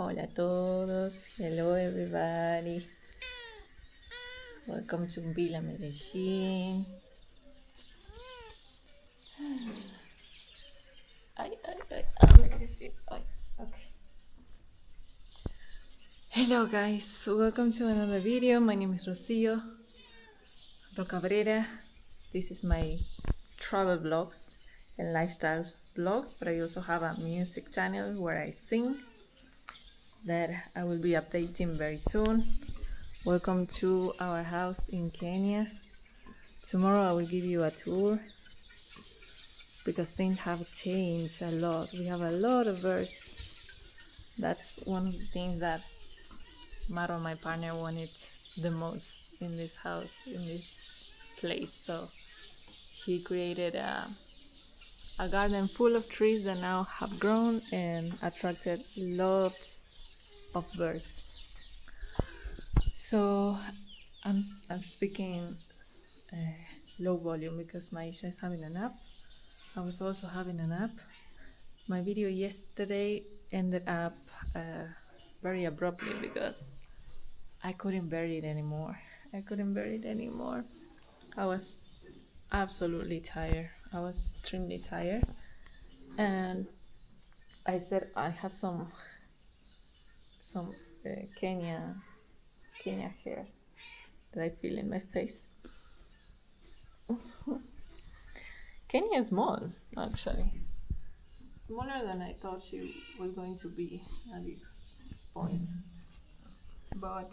Hola a todos, hello everybody. Welcome to Villa Medellin. Let me see. Okay. Hello guys, welcome to another video. My name is Cabrera. This is my travel vlogs and lifestyle vlogs, but I also have a music channel where I sing that I will be updating very soon. Welcome to our house in Kenya. Tomorrow I will give you a tour because things have changed a lot. We have a lot of birds. That's one of the things that Marwa, my partner, wanted the most in this house, in this place. So he created a garden full of trees that now have grown and attracted lots of birds. So I'm speaking low volume because Maisha is having a nap. I was also having a nap. My video yesterday ended up very abruptly because I couldn't bear it anymore. I was absolutely tired. I was extremely tired. And I said I have some Kenya hair that I feel in my face. Kenya is small, actually. Smaller than I thought she was going to be at this point. But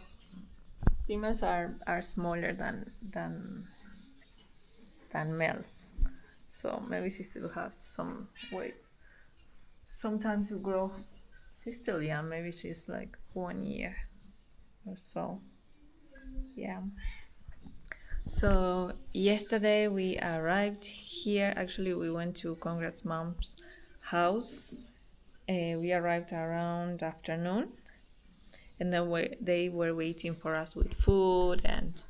females are smaller than males. So maybe she still has some weight. Some time to grow. She's still young, maybe she's like 1 year or so. Yeah. So yesterday we arrived here. Actually, we went to Conrad's mom's house. We arrived around afternoon, and then they were waiting for us with food, and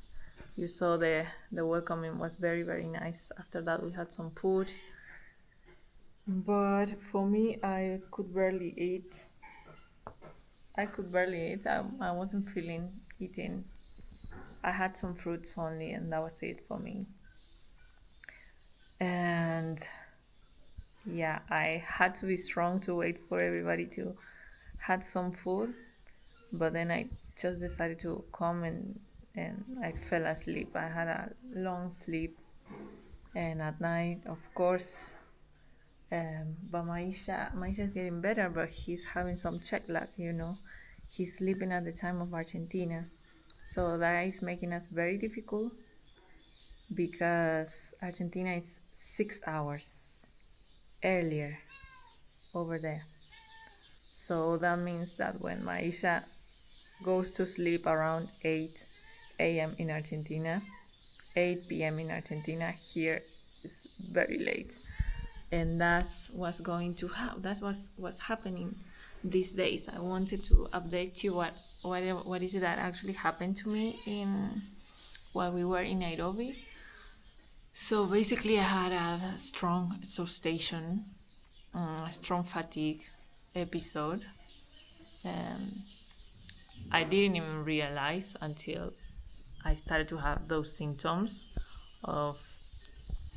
you saw the welcoming was very, very nice. After that, we had some food, but for me, I could barely eat. I wasn't feeling eating. I had some fruits only, and that was it for me. And yeah, I had to be strong to wait for everybody to had some food, but then I just decided to come and I fell asleep. I had a long sleep, and at night, of course, but Maisha is getting better, but he's having some jet lag, He's sleeping at the time of Argentina. So that is making us very difficult because Argentina is 6 hours earlier over there. So that means that when Maisha goes to sleep around 8 a.m. in Argentina, 8 p.m. in Argentina, here is very late. And that's what's what's happening these days. I wanted to update you what is it that actually happened to me while we were in Nairobi. So basically I had a strong exhaustion, a strong fatigue episode. I didn't even realize until I started to have those symptoms of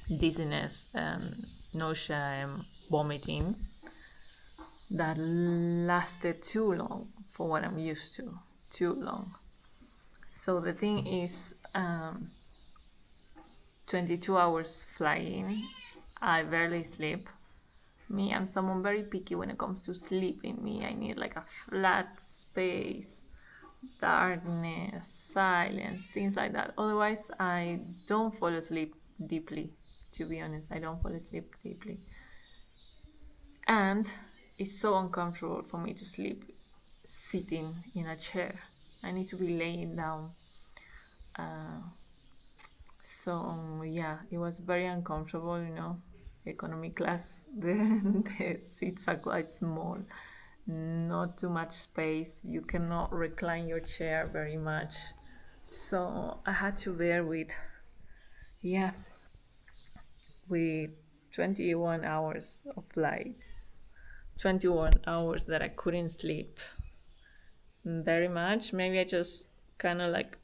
dizziness and nausea and vomiting that lasted too long for what I'm used to. Too long. So the thing is, 22 hours flying, I barely sleep. I'm someone very picky when it comes to sleeping. I need like a flat space, darkness, silence, things like that. Otherwise, I don't fall asleep deeply. To be honest, I don't fall asleep deeply. And it's so uncomfortable for me to sleep sitting in a chair. I need to be laying down. So yeah, it was very uncomfortable, Economy class, the seats are quite small, not too much space. You cannot recline your chair very much. So I had to bear with 21 hours of flights, 21 hours that I couldn't sleep. very much. Maybe I just kind of like,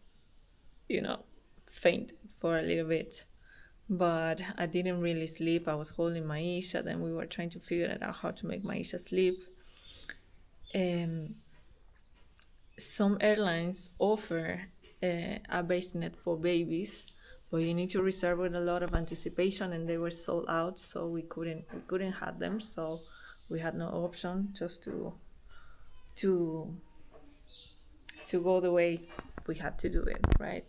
you know, fainted for a little bit. But I didn't really sleep. I was holding Maisha. Then we were trying to figure out how to make Maisha sleep. Some airlines offer a bassinet for babies, but you need to reserve with a lot of anticipation, and they were sold out, so we couldn't have them. So we had no option just to go the way we had to do it, right?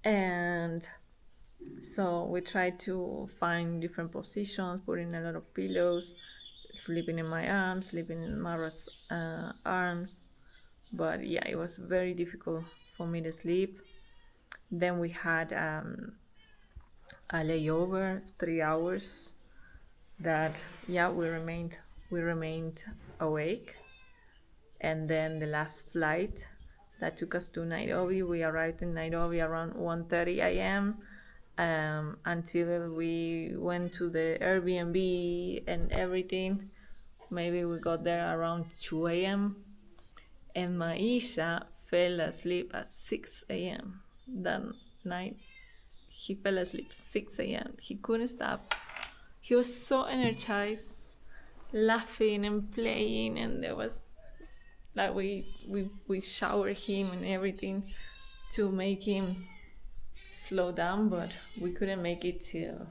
And so we tried to find different positions, putting a lot of pillows, sleeping in my arms, sleeping in Marwa's arms. But yeah, it was very difficult for me to sleep. Then we had a layover, 3 hours. That yeah, we remained awake. And then the last flight that took us to Nairobi, we arrived in Nairobi around 1:30 a.m. Until we went to the Airbnb and everything. Maybe we got there around 2 a.m. And Maisha fell asleep at 6 a.m. that night. He fell asleep 6 a.m. He couldn't stop. He was so energized, laughing and playing, and there was like we showered him and everything to make him slow down, but we couldn't make it till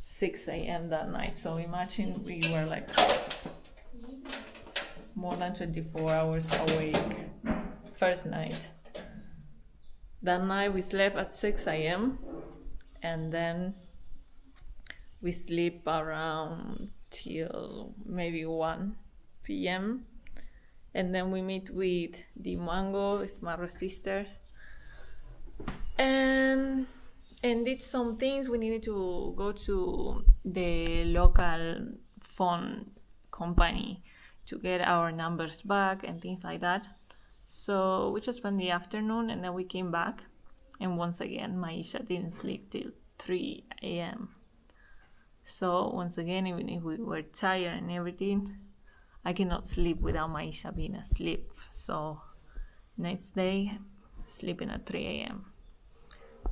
6 a.m. that night. So imagine we were like more than 24 hours awake first night. That night we slept at 6 a.m. and then we sleep around till maybe 1 p.m. And then we meet with the Mango, Marwa sisters, and did some things. We needed to go to the local phone company to get our numbers back and things like that. So we just spent the afternoon and then we came back. And once again, Maisha didn't sleep till 3 a.m. So once again, even if we were tired and everything, I cannot sleep without Maisha being asleep. So next day, sleeping at 3 a.m.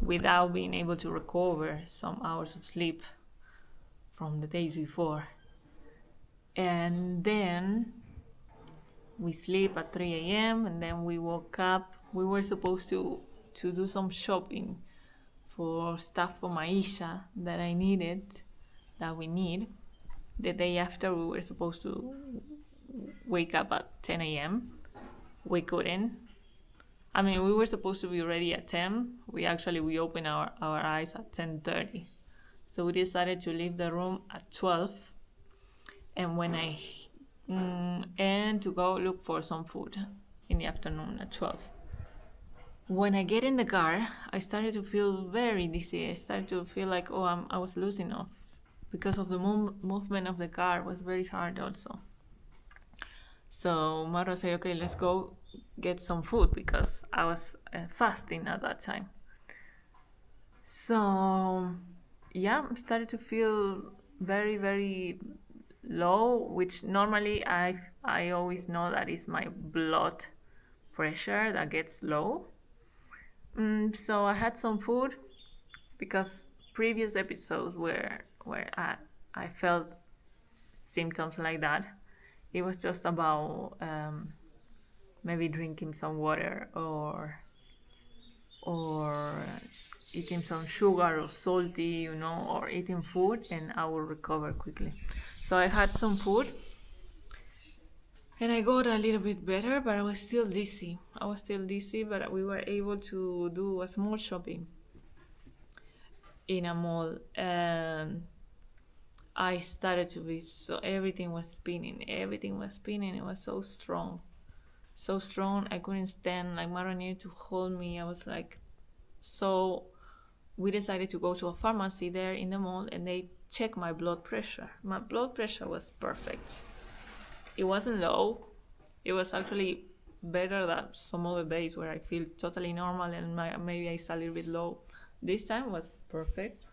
without being able to recover some hours of sleep from the days before. And then we sleep at 3 a.m. and then we woke up. We were supposed to do some shopping for stuff for Maisha that we need. The day after, we were supposed to wake up at 10 a.m. We couldn't. I mean, we were supposed to be ready at 10. We opened our eyes at 10:30. So we decided to leave the room at 12. And and to go look for some food in the afternoon at 12. When I get in the car, I started to feel very dizzy. I started to feel like, I was losing off because of the movement of the car was very hard also. So Marwa said, okay, let's go get some food because I was fasting at that time. So yeah, I started to feel very, very low, which normally I always know that is my blood pressure that gets low. So I had some food because previous episodes where I felt symptoms like that, it was just about maybe drinking some water or eating some sugar or salty, or eating food, and I will recover quickly. So I had some food and I got a little bit better, but I was still dizzy. But we were able to do a small shopping in a mall, and I started to be everything was spinning. It was so strong. I couldn't stand. Like, Mara needed to hold me. I was like, so we decided to go to a pharmacy there in the mall, and they checked my blood pressure. My blood pressure was perfect. It wasn't low. It was actually better than some other days where I feel totally normal and maybe I a little bit low. This time was perfect.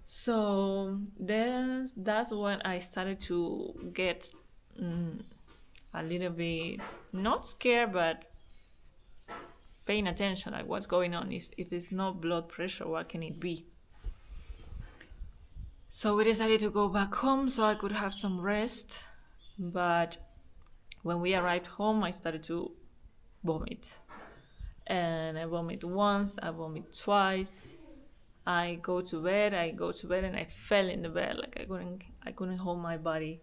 So then that's when I started to get a little bit not scared, but paying attention, like what's going on. If it's not blood pressure, what can it be? So we decided to go back home so I could have some rest. But when we arrived home, I started to vomit. And I vomit once, I vomit twice. I go to bed and I fell in the bed, like I couldn't hold my body.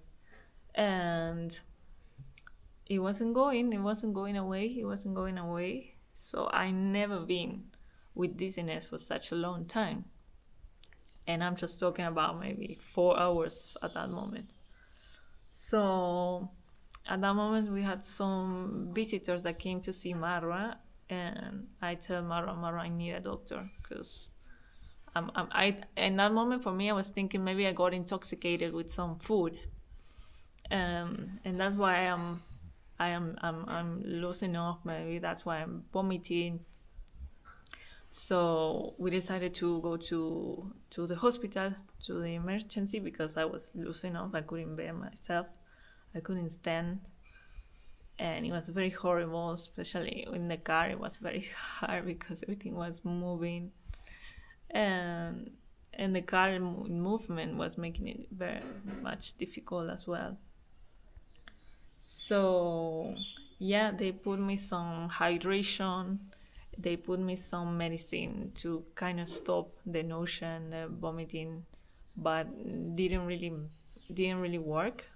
And it wasn't going away. So I never been with dizziness for such a long time. And I'm just talking about maybe 4 hours at that moment. So at that moment we had some visitors that came to see Marwa, and I tell Marwa, I need a doctor, because in that moment for me I was thinking maybe I got intoxicated with some food, and that's why I'm losing off. Maybe that's why I'm vomiting. So we decided to go to the hospital, to the emergency, because I was losing off. I couldn't bear myself. I couldn't stand. And it was very horrible, especially in the car. It was very hard because everything was moving. And the car movement was making it very much difficult as well. So yeah, they put me some hydration. They put me some medicine to kind of stop the nausea and the vomiting, but didn't really work.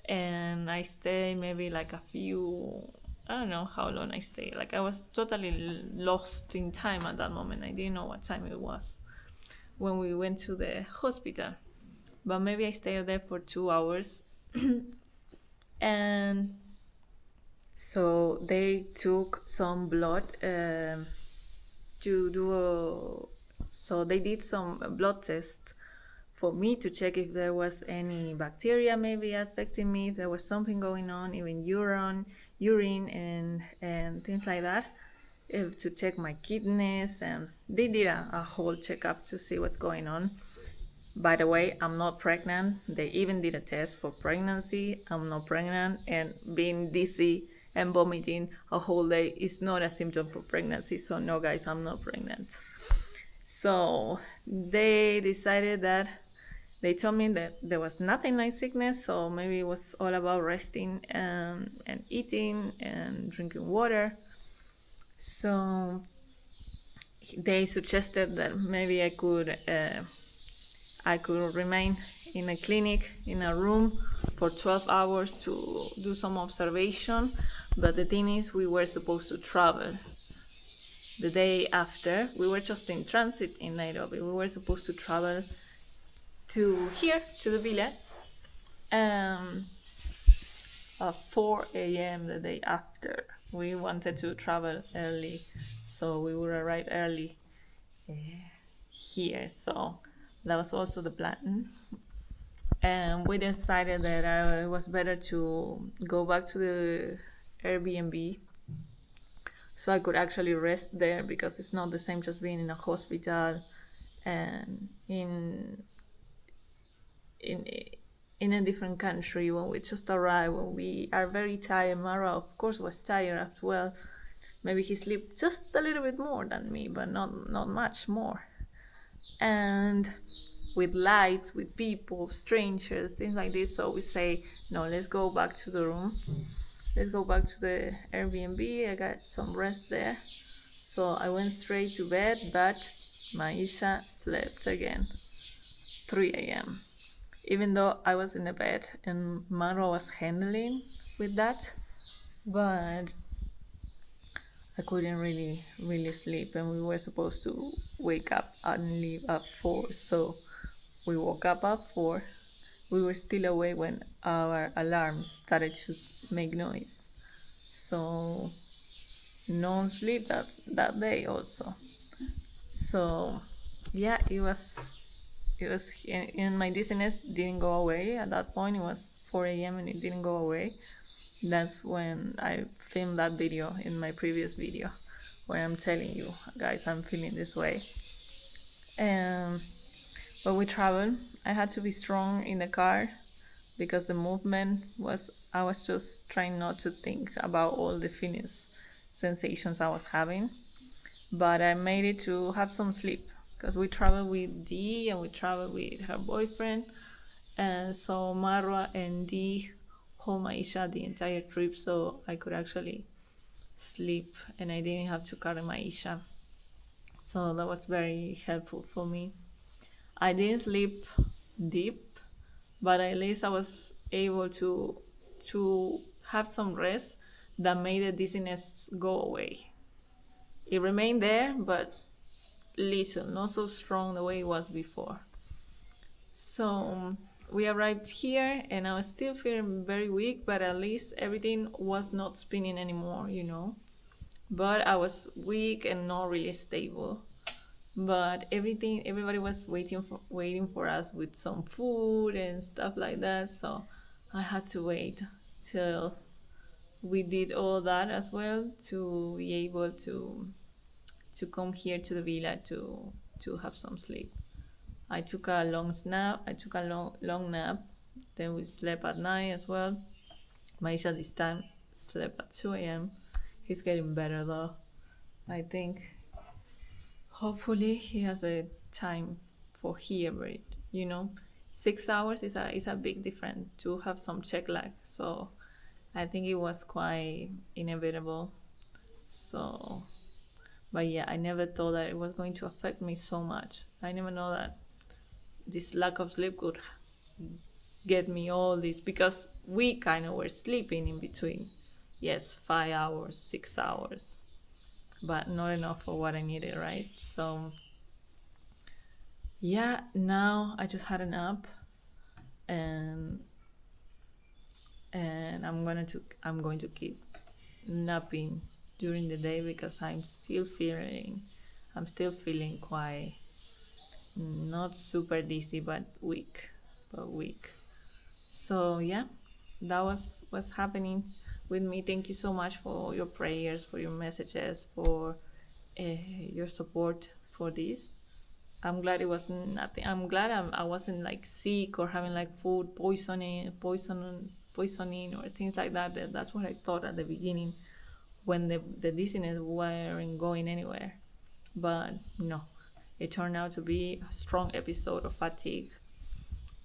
And I stayed maybe like I don't know how long I stayed. Like I was totally lost in time at that moment. I didn't know what time it was when we went to the hospital. But maybe I stayed there for 2 hours. And so they took some blood so they did some blood tests for me to check if there was any bacteria maybe affecting me, if there was something going on, even urine and things like that, to check my kidneys. And they did a whole checkup to see what's going on. By the way, I'm not pregnant. They even did a test for pregnancy. I'm not pregnant, and being dizzy and vomiting a whole day is not a symptom for pregnancy. So no, guys, I'm not pregnant. So they decided that they told me that there was nothing like sickness, so maybe it was all about resting and eating and drinking water. So they suggested that maybe I could remain in a clinic, in a room for 12 hours to do some observation. But the thing is, we were supposed to travel the day after. We were just in transit in Nairobi. We were supposed to travel to here, to the villa, at 4 a.m. the day after. We wanted to travel early, so we would arrive early here. So that was also the plan. And we decided that it was better to go back to the Airbnb so I could actually rest there, because it's not the same just being in a hospital and in a different country when we just arrived, when we are very tired. Marwa, of course, was tired as well. Maybe he slept just a little bit more than me, but not much more. And with lights, with people, strangers, things like this. So we say, no, let's go back to the room. Let's go back to the Airbnb. I got some rest there. So I went straight to bed, but Maisha slept again. 3 a.m. Even though I was in the bed and Marwa was handling with that, but I couldn't really sleep, and we were supposed to wake up and leave at 4. So we woke up at 4. We were still awake when our alarm started to make noise. So no sleep that day also. So yeah, it was and my dizziness didn't go away. At that point it was 4 a.m. and it didn't go away. That's when I filmed that video in my previous video where I'm telling you, guys, I'm feeling this way. But we traveled. I had to be strong in the car because the movement was I was just trying not to think about all the feelings, sensations I was having. But I made it to have some sleep because we traveled with Dee and we traveled with her boyfriend. And so Marwa and Dee hold Maisha the entire trip, so I could actually sleep and I didn't have to carry Maisha. So that was very helpful for me. I didn't sleep deep, but at least I was able to have some rest that made the dizziness go away. It remained there, but little, not so strong the way it was before. So we arrived here and I was still feeling very weak, but at least everything was not spinning anymore, you know. But I was weak and not really stable. But everybody was waiting for us with some food and stuff like that. So I had to wait till we did all that as well to be able to come here to the villa to have some sleep. I took a long nap. Then we slept at night as well. Maisha this time slept at 2 a.m. He's getting better though. I think hopefully he has a time for here, but you know, 6 hours is a big difference to have some jet lag. So I think it was quite inevitable. So, but yeah, I never thought that it was going to affect me so much. I never know that this lack of sleep could get me all this, because we kind of were sleeping in between. Yes, 5 hours, 6 hours, but not enough for what I needed, right? So yeah, now I just had a nap, and I'm going to keep napping during the day because I'm still feeling quite not super dizzy, but weak. So yeah, that was what's happening with me. Thank you so much for your prayers, for your messages, for your support for this. I'm glad it was nothing. I'm glad I wasn't like sick or having like food poisoning or things like that. That's what I thought at the beginning when the dizziness weren't going anywhere. But no, it turned out to be a strong episode of fatigue,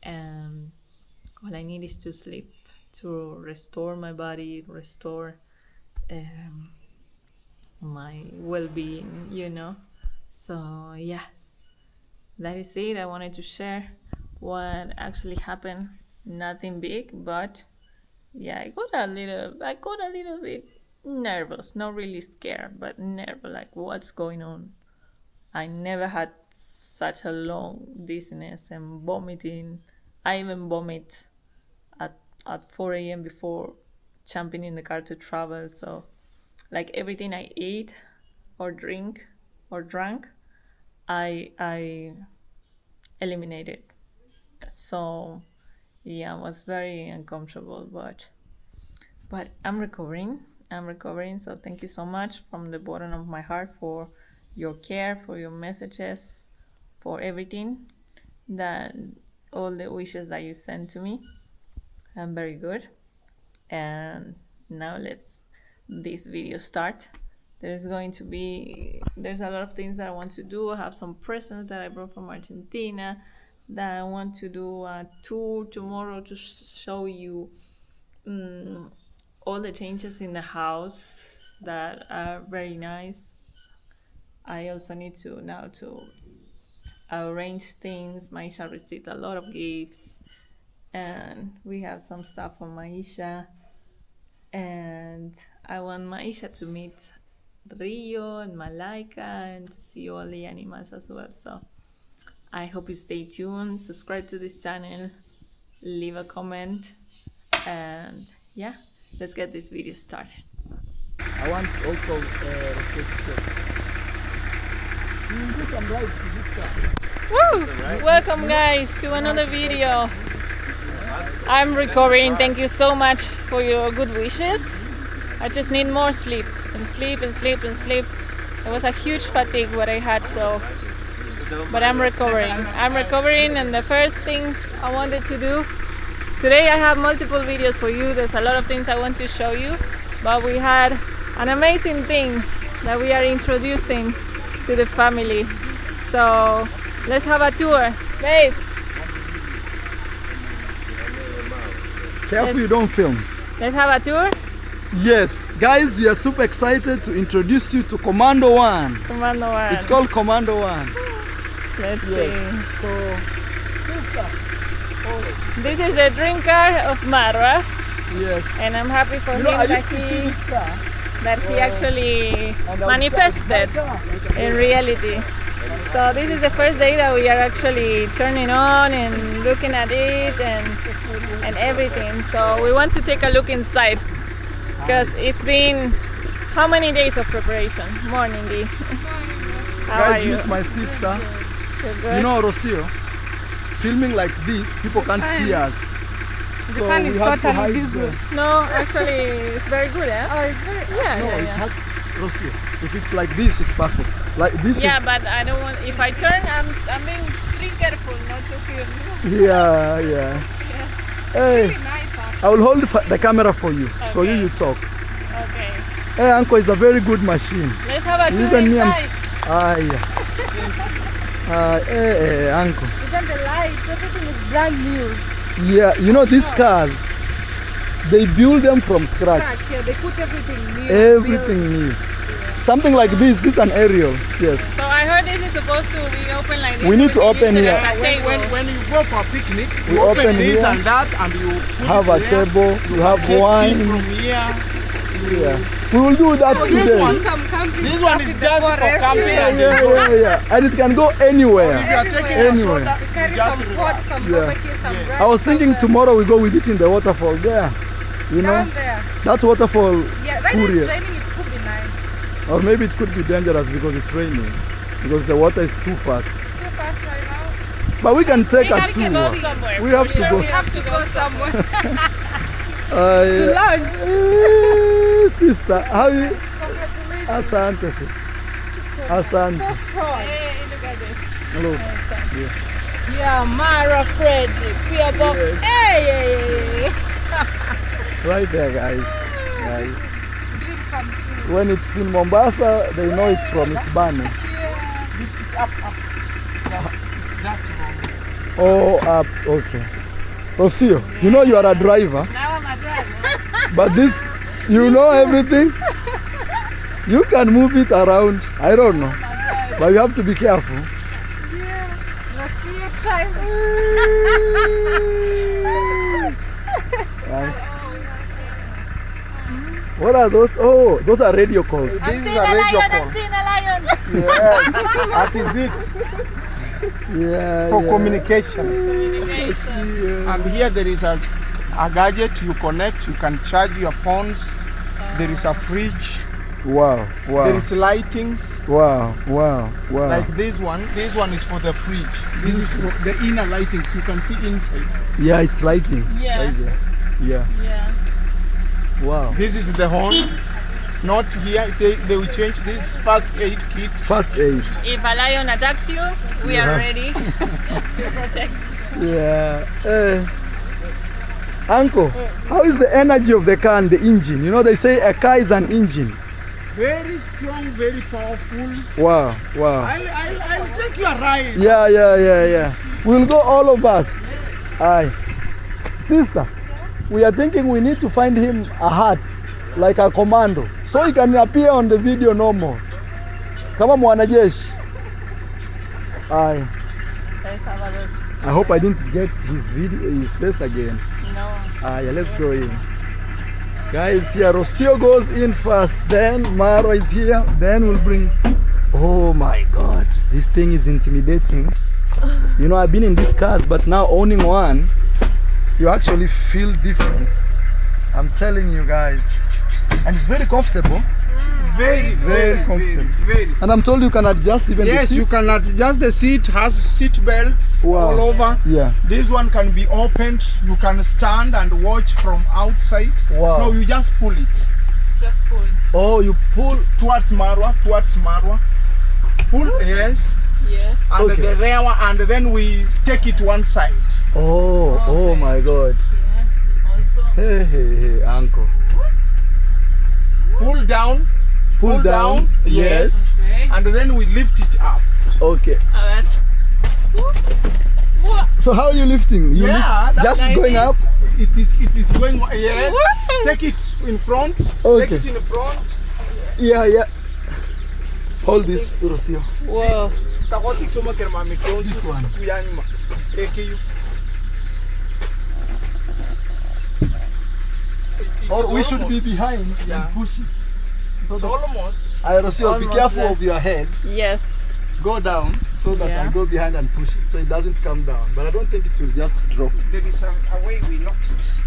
and all I need is to sleep to restore my body, restore my well-being, you know. So yes, that is it. I wanted to share what actually happened. Nothing big, but yeah, I got a little bit nervous, not really scared, but nervous, like what's going on. I never had such a long dizziness and vomiting. I even vomit at 4 a.m. before jumping in the car to travel. So like everything I ate or drink or drank, I eliminated. So yeah, it was very uncomfortable, but I'm recovering. So thank you so much from the bottom of my heart for your care, for your messages, for everything, that all the wishes that you sent to me. I'm very good. And now let's this video start. There's a lot of things that I want to do. I have some presents that I brought from Argentina that I want to do a tour tomorrow to show you all the changes in the house that are very nice. I also need to arrange things. Maisha received a lot of gifts, and we have some stuff for Maisha, and I want Maisha to meet Rio and Malaika and to see all the animals as well. So I hope you stay tuned, subscribe to this channel, leave a comment, and yeah, let's get this video started. I want also Woo! Welcome guys to another video. I'm recovering. Thank you so much for your good wishes. I just need more sleep and sleep and sleep and sleep. It was a huge fatigue what I had, so but I'm recovering, and the first thing I wanted to do Today I have multiple videos for you. There's a lot of things I want to show you, but we had an amazing thing that we are introducing to the family. So let's have a tour. Babe! Careful you don't film. Let's have a tour. Yes, guys, we are super excited to introduce you to Commando 1. Commando 1. It's called Commando 1. Let's see. So, sister. This is the dream car of Marwa, Yes. and I'm happy for him I that used to see this car. he actually And I was manifested in reality. So this is the first day that we are actually turning on and looking at it and everything. So we want to take a look inside because it's been how many days of preparation? Morning, Dee. How Guys, are you? meet my sister. You're good? You know, Rocio, filming like this, people can't see us. The sun is totally visible. No, actually, it's very good, eh? Oh, it's very... Yeah, No, yeah, it yeah. has, Rocio, if it's like this, it's perfect. Like this Yeah, is... but I don't want. If I turn, I'm being very careful not to film. Yeah, yeah. Hey, Really nice, actually. I will hold the camera for you, so Okay. you talk. Okay. Hey, Uncle, it's a very good machine. Let's have a tour Even me, inside. yeah. Hey, Uncle. Even the lights, everything is brand new. Yeah, you know these cars, they build them from scratch. Scratch, yeah, they put everything new. Everything new. Something like this is an aerial. Yes. So I heard this is supposed to be open like this. We need to can open use it here. as a table. When you go for a picnic, We you open open this here, and that, and you put Have it a there. table, you have Take tea wine. from here. Yeah. We will do that this today. one- Some camping This one stuff is in just the for forest. camping Yeah, and yeah, yeah, yeah. And it can go If anywhere. you are taking a Anyway. soda, We carry just some relax. pots, some Yeah. barbecue, some rice. I was thinking somewhere. tomorrow we go with it in the waterfall there. You know, Down there. that waterfall, Yeah, right now Korea. it's raining, it could be nice. or maybe it could be dangerous because it's raining, because the water is too fast. It's too fast right now. But we can take We a have to go tour. somewhere. We have For to sure go. We have to go somewhere. To lunch. Sister, how you? Asante, sister. Asante. So strong. Hey, look at this. Look. Yeah, Mara Frederick, Pia Box. Yes. Hey. Right there, guys. Guys. Dream come true. When it's in Mombasa, they know it's from Isbani. lift it up. Just wrong. Oh, up. Okay. Rocio, you know you are a driver, Now I'm a driver. but this, you know everything. You can move it around. I don't know, but you have to be careful. Yeah. Rocio tries. Right. What are those? Oh, those are radio calls. This is a radio call. I've seen a lion. Yes. That is it Yeah. for yeah. communication. I see, yeah. And here there is a gadget you connect. You can charge your phones. There is a fridge. Wow. Wow. There is lightings. Wow. Wow. Wow. Like this one. This one is for the fridge. This is for the inner lightings. You can see inside. Yeah, it's lighting. Yeah. Right there. Yeah. Yeah. Wow. This is the horn. Not here. They will change this first aid kit. First aid. If a lion attacks you, we Yeah. are ready to protect. Yeah. Uncle, how is the energy of the car and the engine? You know, they say a car is an engine. Very strong, very powerful. Wow. Wow. I'll take you a ride. Yeah. We'll go all of us. Aye. Sister, we are thinking we need to find him a hat, like a commando, so he can appear on the video no more. Kama mwanajeshi. Aye. Let's have a look. I hope I didn't get his face again. No. Yeah, let's go in. Guys, here Rocio goes in first, then Marwa is here, then we'll bring... Oh my God, this thing is intimidating. You know, I've been in these cars, but now owning one, you actually feel different. I'm telling you guys. And it's very comfortable. Very comfortable. Very. And I'm told you can adjust even the Yes, seat. you can adjust the seat. Has seat belts Wow. all over. Yeah. This one can be opened. You can stand and watch from outside. Wow. No, you just pull it Just pull. Oh, you pull. towards Marwa. Pull, yes, Yes. and Okay. the rear one, and then we take it one side. Oh my God. Hey, uncle. Pull down. Pull down. Yes. Okay. And then we lift it up. Okay. Alright. So how are you lifting? You Yeah, lift, just like going this. up? It is going. Yes. Take it in front. Okay. Take it in the front. Yeah. Hold this, Rocio. Whoa. This one. Or we should be behind Yeah. and push it. So It's that, almost. Rocio, be Almost careful there. of your head. Yes. Go down so that Yeah. I go behind and push it so it doesn't come down. But I don't think it will just drop. There is a way we locked it.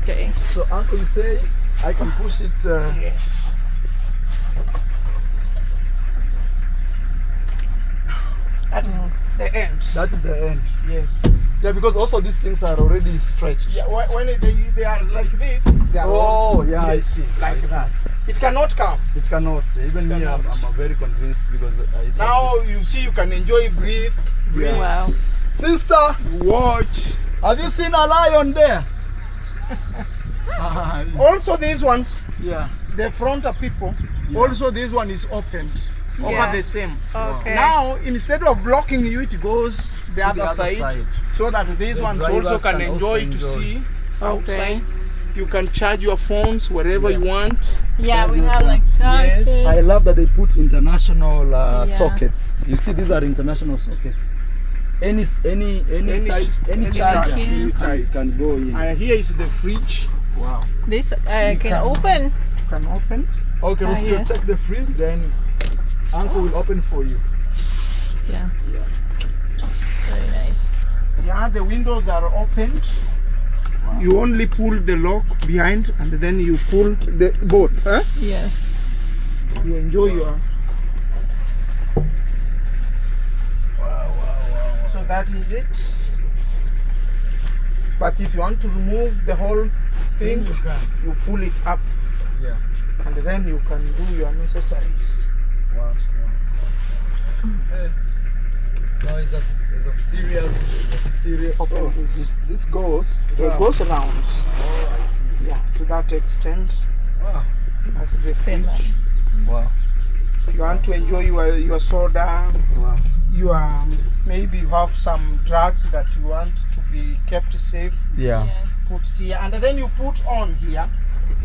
Okay. So uncle, you say I can push it. Yes. That is the end. That is the end. Yes. Yeah, because also these things are already stretched. Yeah, when they are like this, they are Oh, yeah, I yes, see. like I see. that. It cannot come. It cannot. Even me, I'm Cannot. very convinced because it has Now this. you see, you can enjoy breathe. Wow. Sister, Watch. have you seen a lion there? Also, these ones, Yeah. the front of people. Yeah. Also, this one is opened over Yeah. the same. Okay. Now, instead of blocking you, it goes the, To other, the other side, side. so that these The ones drivers also can can also enjoy to enjoy. see Okay. outside. You can charge your phones wherever you want. Yeah, we Charges have are- like charges. Yes. I love that they put international Yeah. sockets. You see, these are international sockets. Any Any type, any any charger type. you can go in. Here is the fridge. Wow. This can open. You can open. Okay, Ah, Lucio, yes. check the fridge, then uncle will open for you. Yeah. Yeah. Very nice. Yeah, the windows are opened. You only pull the lock behind, and then you pull the both. Huh? Yes. You enjoy your. So that is it. But if you want to remove the whole thing, You can. you pull it up, Yeah. and then you can do your necessaries. Wow. No, it's a serious. Oh, this goes. It goes around. Oh, I see. Yeah, to that extent. Wow. As the Same fridge. Wow. If you want to enjoy your soda, Wow. you maybe you have some drugs that you want to be kept safe, Yeah. Yes. put it here, and then you put on here.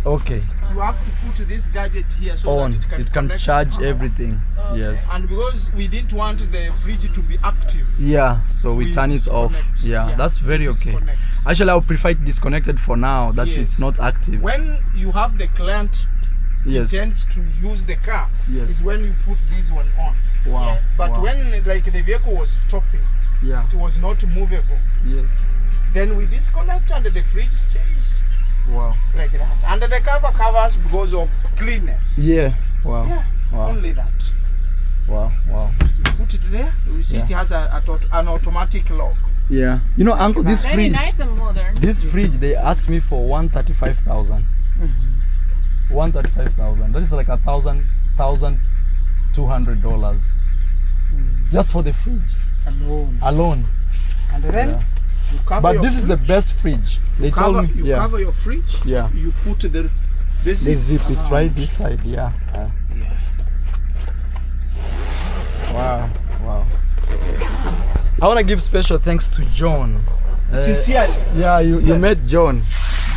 Okay. You have to put this gadget here so On. that It can connect charge to power. everything. Okay. Yes. And because we didn't want the fridge to be active, Yeah. So we turn it off. disconnect. Yeah. That's very okay. Disconnect. Actually, I would prefer it disconnected for now. That Yes. it's not active. When you have the client Yes. intends to use the car, Yes. is when you put this one on. Wow. Yes. But Wow. when like the vehicle was stopping, Yeah. it was not movable. Yes. Then we disconnect and the fridge stays Wow. like that. And the cover covers because of cleanness. Yeah. Wow. Yeah, Wow. only that. Wow. Wow. You put it there, you see it Yeah. has an automatic lock. Yeah. You know, uncle, this Very fridge. nice and modern. This fridge, they asked me for 135,000. 135,000. That is like $1,200 just for the fridge alone. And then Yeah. you cover But your this is the fridge. best fridge. They told me. You Yeah. cover your fridge. Yeah. You put the This zip, it's around. right this side. Yeah. Yeah. Wow. Wow. I want to give special thanks to John. Sincerely. Yeah, you Sincerely. met John.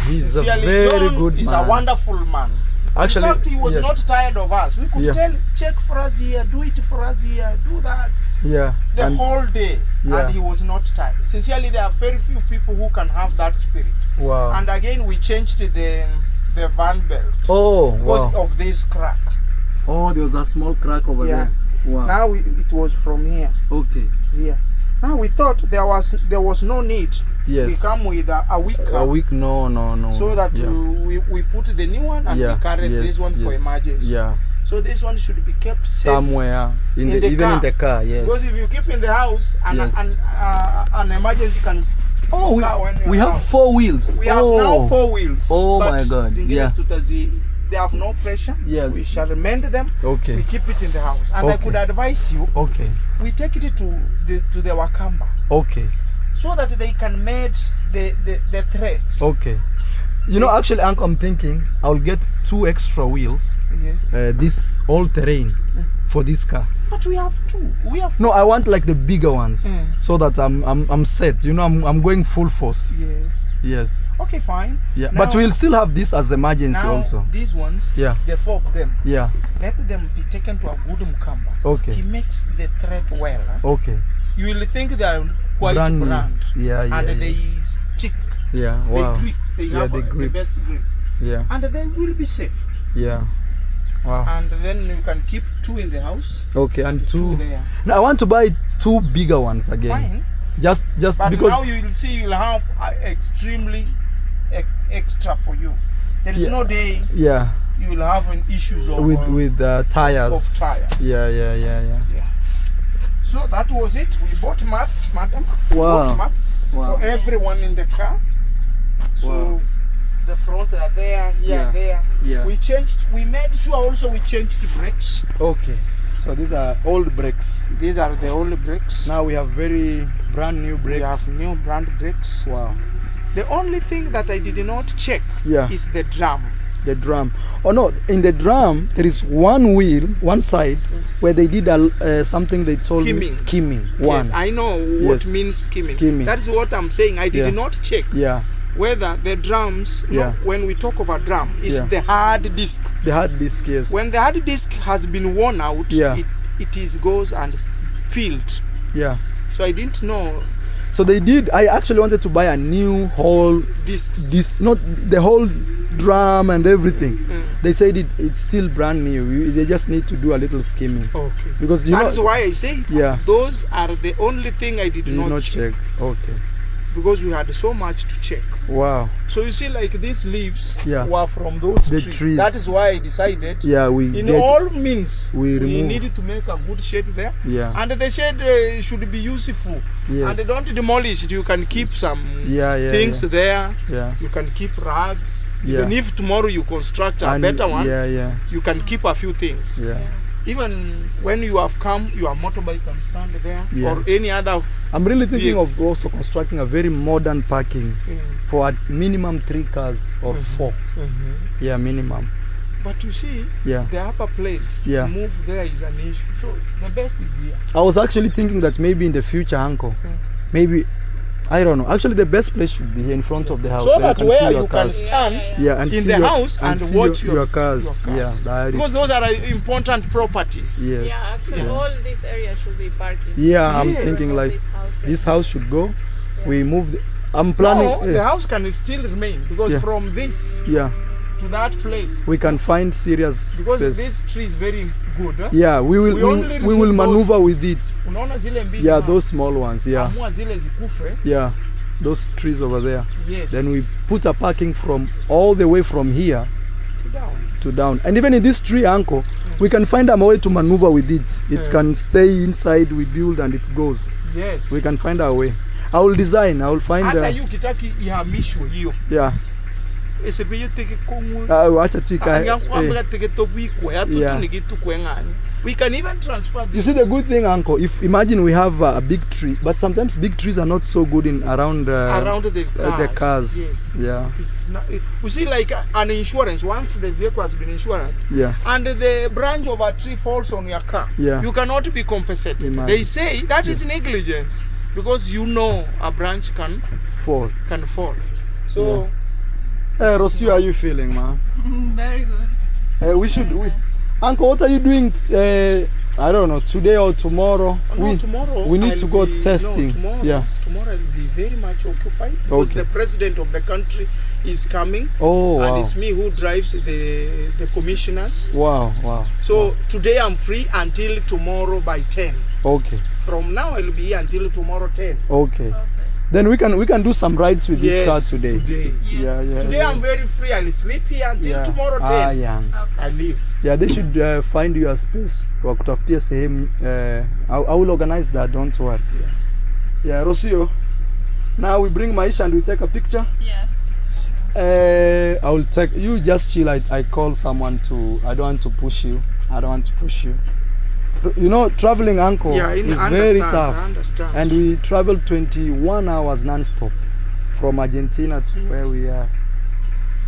He's a Sincerely, very John good is man. a wonderful man. Actually, in fact, he was yes. not tired of us. We could Yeah. check for us here, do it for us here, do that Yeah. the and whole day, Yeah. and he was not tired. Sincerely, there are very few people who can have that spirit. wow. And again, we changed the van belt Oh, because wow. of this crack. Oh, there was a small crack over Yeah. there. Wow. Now it was from here Okay. to here. Now we thought there was no need. Yes. We come with a week A week? No. so that yeah. we put the new one and Yeah, we carried yes, this one for yes. emergency. Yeah. So this one should be kept safe. Somewhere in the, the even car. in the car. Yes. Because if you keep in the house and Yes. an emergency can Oh, car when you're we have out. 4 wheels. We have now 4 wheels. Oh but my God, zingine yeah. they have no pressure. Yes. We shall mend them. Okay. We keep it in the house. And I Okay. could advise you, Okay. we take it to the Wakamba. Okay. so that they can mate the threads. Okay. You know, actually, Uncle, I'm thinking I'll get 2 extra wheels. Yes. This all terrain for this car. But we have 2. We have. No, I want like the bigger ones, so that I'm set. You know, I'm going full force. Yes. Yes. Okay, fine. Yeah. Now, But we'll still have this as emergency now, also. these ones, Yeah. the 4 of them, Yeah. let them be taken to a good mukamba. Okay. He makes the thread well. Okay. You will think they are quite Brand brand. new. Yeah, yeah, And yeah. they stick. Yeah. Wow. They grip. They Yeah, have they the grip. best grip. Yeah. And they will be safe. Yeah. Wow. And then you can keep 2 in the house. Okay, and 2. there. Now I want to buy 2 bigger ones again. Fine. Just But because. now you will see you'll have extremely extra for you. There is Yeah. no day Yeah. you will have an issues of With tires. of tires. Yeah. Yeah. So that was it. We bought mats, madam. Wow. Bought mats for everyone in the car. So Wow. the front are there, here, Yeah. there. Yeah. We made sure also we changed the brakes. Okay. So these are old brakes. These are the old brakes. Now we have very brand new We brakes. have new brand brakes. Wow. The only thing that I did not check Yeah. is the drum. The drum. Oh no, in the drum there is one wheel, one side, where they did something they called Skimming. skimming. One. Yes, I know what Yes. means skimming. Skimming. That's what I'm saying. I did Yeah. not check Yeah. whether the drums, Yeah. when we talk of a drum, is Yeah. the hard disk. The hard disk, yes. When the hard disk has been worn out, Yeah. it goes and filled. Yeah. So I didn't know So they did. I actually wanted to buy a new whole discs. this, not the whole drum and everything. They said it's still brand new. They just need to do a little skimming Okay. because you That's know. why I say Yeah. those are the only thing I did Did not not check, check. Okay. because we had so much to check. Wow. So you see, like these leaves Yeah. were from those The trees. trees. That is why I decided. Yeah, we In get. all means, we remove. needed to make a good shade there. Yeah. And the shade should be useful. Yes. And don't demolish it. You can keep some Yeah. things Yeah. there. Yeah. You can keep rugs. Yeah. Even if tomorrow you construct a And better one, Yeah. you can keep a few things. Yeah. Even when you have come, your motorbike can stand there, Yeah. or any other. I'm really thinking Yeah. of also constructing a very modern parking for at minimum 3 cars or 4. Yeah, minimum. But you see, Yeah. the upper place Yeah. to move there is an issue. So the best is here. I was actually thinking that maybe in the future, uncle, maybe, I don't know. Actually, the best place should be here in front of the house. So where that see where your you can cars. stand Yeah, and in see the your, house and see watch your cars. your cars. Yeah, that because is. those are important properties. Yes. Yeah, actually, Yeah. all this area should be parking. Yeah, I'm Yes. thinking like This house. this house should go. We move. I'm planning. No, the house can still remain because Yeah. from this Yeah, to that place, we can find serious because space. this tree is very good. Yeah, we will. we We, only we will remove those- maneuver with it. Unaona zile mbili Yeah, na- those small ones. Yeah, amua zile zikufe. yeah, those trees over there. Yes. Then we put a parking from all the way from here to down. to down. And even in this tree, uncle, we can find a way to maneuver with it. It can stay inside, we build and it goes. Yes. We can find our way. I will design, I will find Hata hiyo kitaki ihamishwe hiyo. yeah. Esebeyo teke kongwe. Acha tu ika- Anyakwambia teke tobikwe Yeah. atutu nigitukwe ngani. We can even transfer this. You see the good thing, uncle, if imagine we have a big tree, but sometimes big trees are not so good in around around the cars. the cars. Yes. Yeah. It is not, you see, like an insurance, once the vehicle has been insured Yeah. and the branch of a tree falls on your car, Yeah. you cannot be compensated. Imagine. They say that is negligence because you know a branch can Fall. fall. So Hey, Rosie, how are you feeling, man? Very good. We should. Uncle, what are you doing? I don't know, today or tomorrow? tomorrow we need I'll to go be, testing. No, tomorrow, Yeah. tomorrow I'll be very much occupied because Okay. the president of the country is coming. Oh, And wow. it's me who drives the commissioners. Wow, wow. So today I'm free until tomorrow by 10. Okay, From now I'll be here until tomorrow 10. okay. Then we can do some rides with this car today. Yeah, yeah. Today yeah. I'm very free. I'll sleep here until tomorrow 10. yeah. I leave. Yeah, they should find you a space. Wakutafutia sehemu. I will organize that, don't worry. Yeah, Rosio. Now we bring Maisha and we take a picture. Yes. I will take you. Just chill. I call someone to. I don't want to push you. you know, traveling, uncle, Yeah, is I very understand, tough. I understand. And we traveled 21 hours non-stop from Argentina to where we are.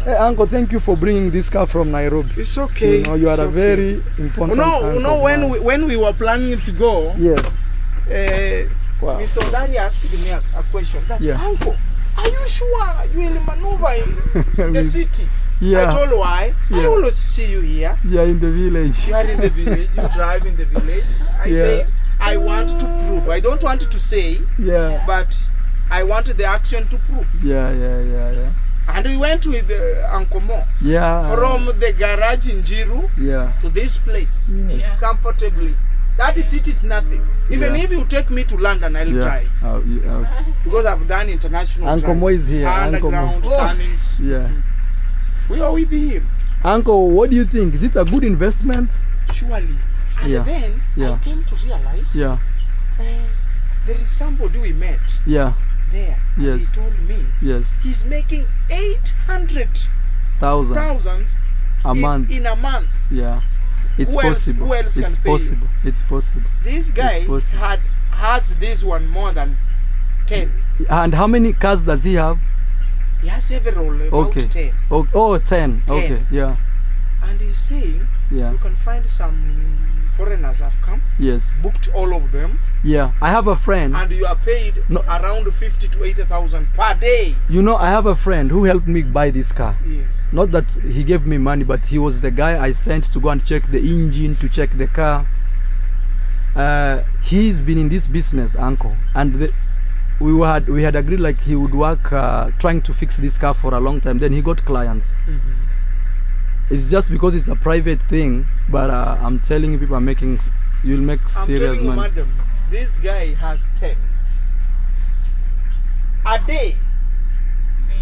Hey, uncle, thank you for bringing this car from Nairobi. It's okay. You know, you are it's a okay. very important No, uncle. no. of mine. When we were planning to go, Yes. Wow. Mr. Odari asked me a question. That, Yeah. Uncle, are you sure you will maneuver in the city? Yeah. I told why. I Yeah. always see you here. Yeah, in the village. You are in the village. You drive in the village. I Yeah. say I want to prove. I don't want to say, Yeah. but I want the action to prove. Yeah. And we went with Uncle Mo Yeah. from the garage in Jiru Yeah. to this place Yeah. comfortably. That city is nothing. Even Yeah. if you take me to London, I'll Yeah. drive Okay. because I've done international. Uncle drive. Mo is here. Uncle Mo. Underground turnings. Yeah. We are with him. Uncle, what do you think? Is it a good investment? Surely. And Yeah. then Yeah. I came to realize Yeah. there is somebody we met Yeah. there. And Yes. he told me Yes. he's making 800,000 1,000 a month. in a month. Yeah. It's Who else- possible. who else can It's pay you? possible. It's possible. This guy possible. has this one more than 10. And how many cars does he have? He has several, about Okay. 10. Oh, 10. 10. Okay. Yeah. And he's saying Yeah. you can find some foreigners have come, Yes. booked all of them, Yeah. I have a friend. and you are paid No. around 50 to 80,000 per day. You know, I have a friend who helped me buy this car. Yes. Not that he gave me money, but he was the guy I sent to go and check the engine, to check the car. He's been in this business, uncle, and we had agreed like he would work trying to fix this car for a long time. Then he got clients. It's just because it's a private thing, but I'm telling you, people are making. You'll make I'm serious telling you, money. madam, this guy has 10 a day.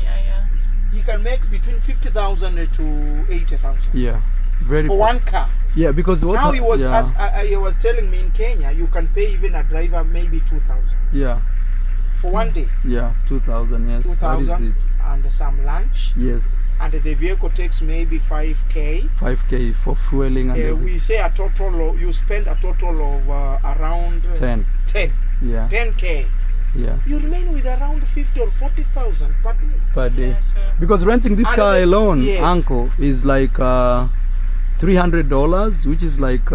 Yeah. He can make between 50,000 to 80,000 Yeah, very. for one car. Yeah, because what? Now he was Yeah. he was telling me in Kenya you can pay even a driver maybe 2,000 Yeah, for one day. yeah, 2,000. Yes, that is 2,000 it. and some lunch, Yes, and the vehicle takes maybe 5k. 5K for fueling and everything. We say a total of, you spend a total of around 10. 10 Yeah, 10k. yeah, You remain with around 50 or 40,000 per day. per day. Yeah, sure. Because renting this And car the- alone, yes. uncle, is like $300, which is like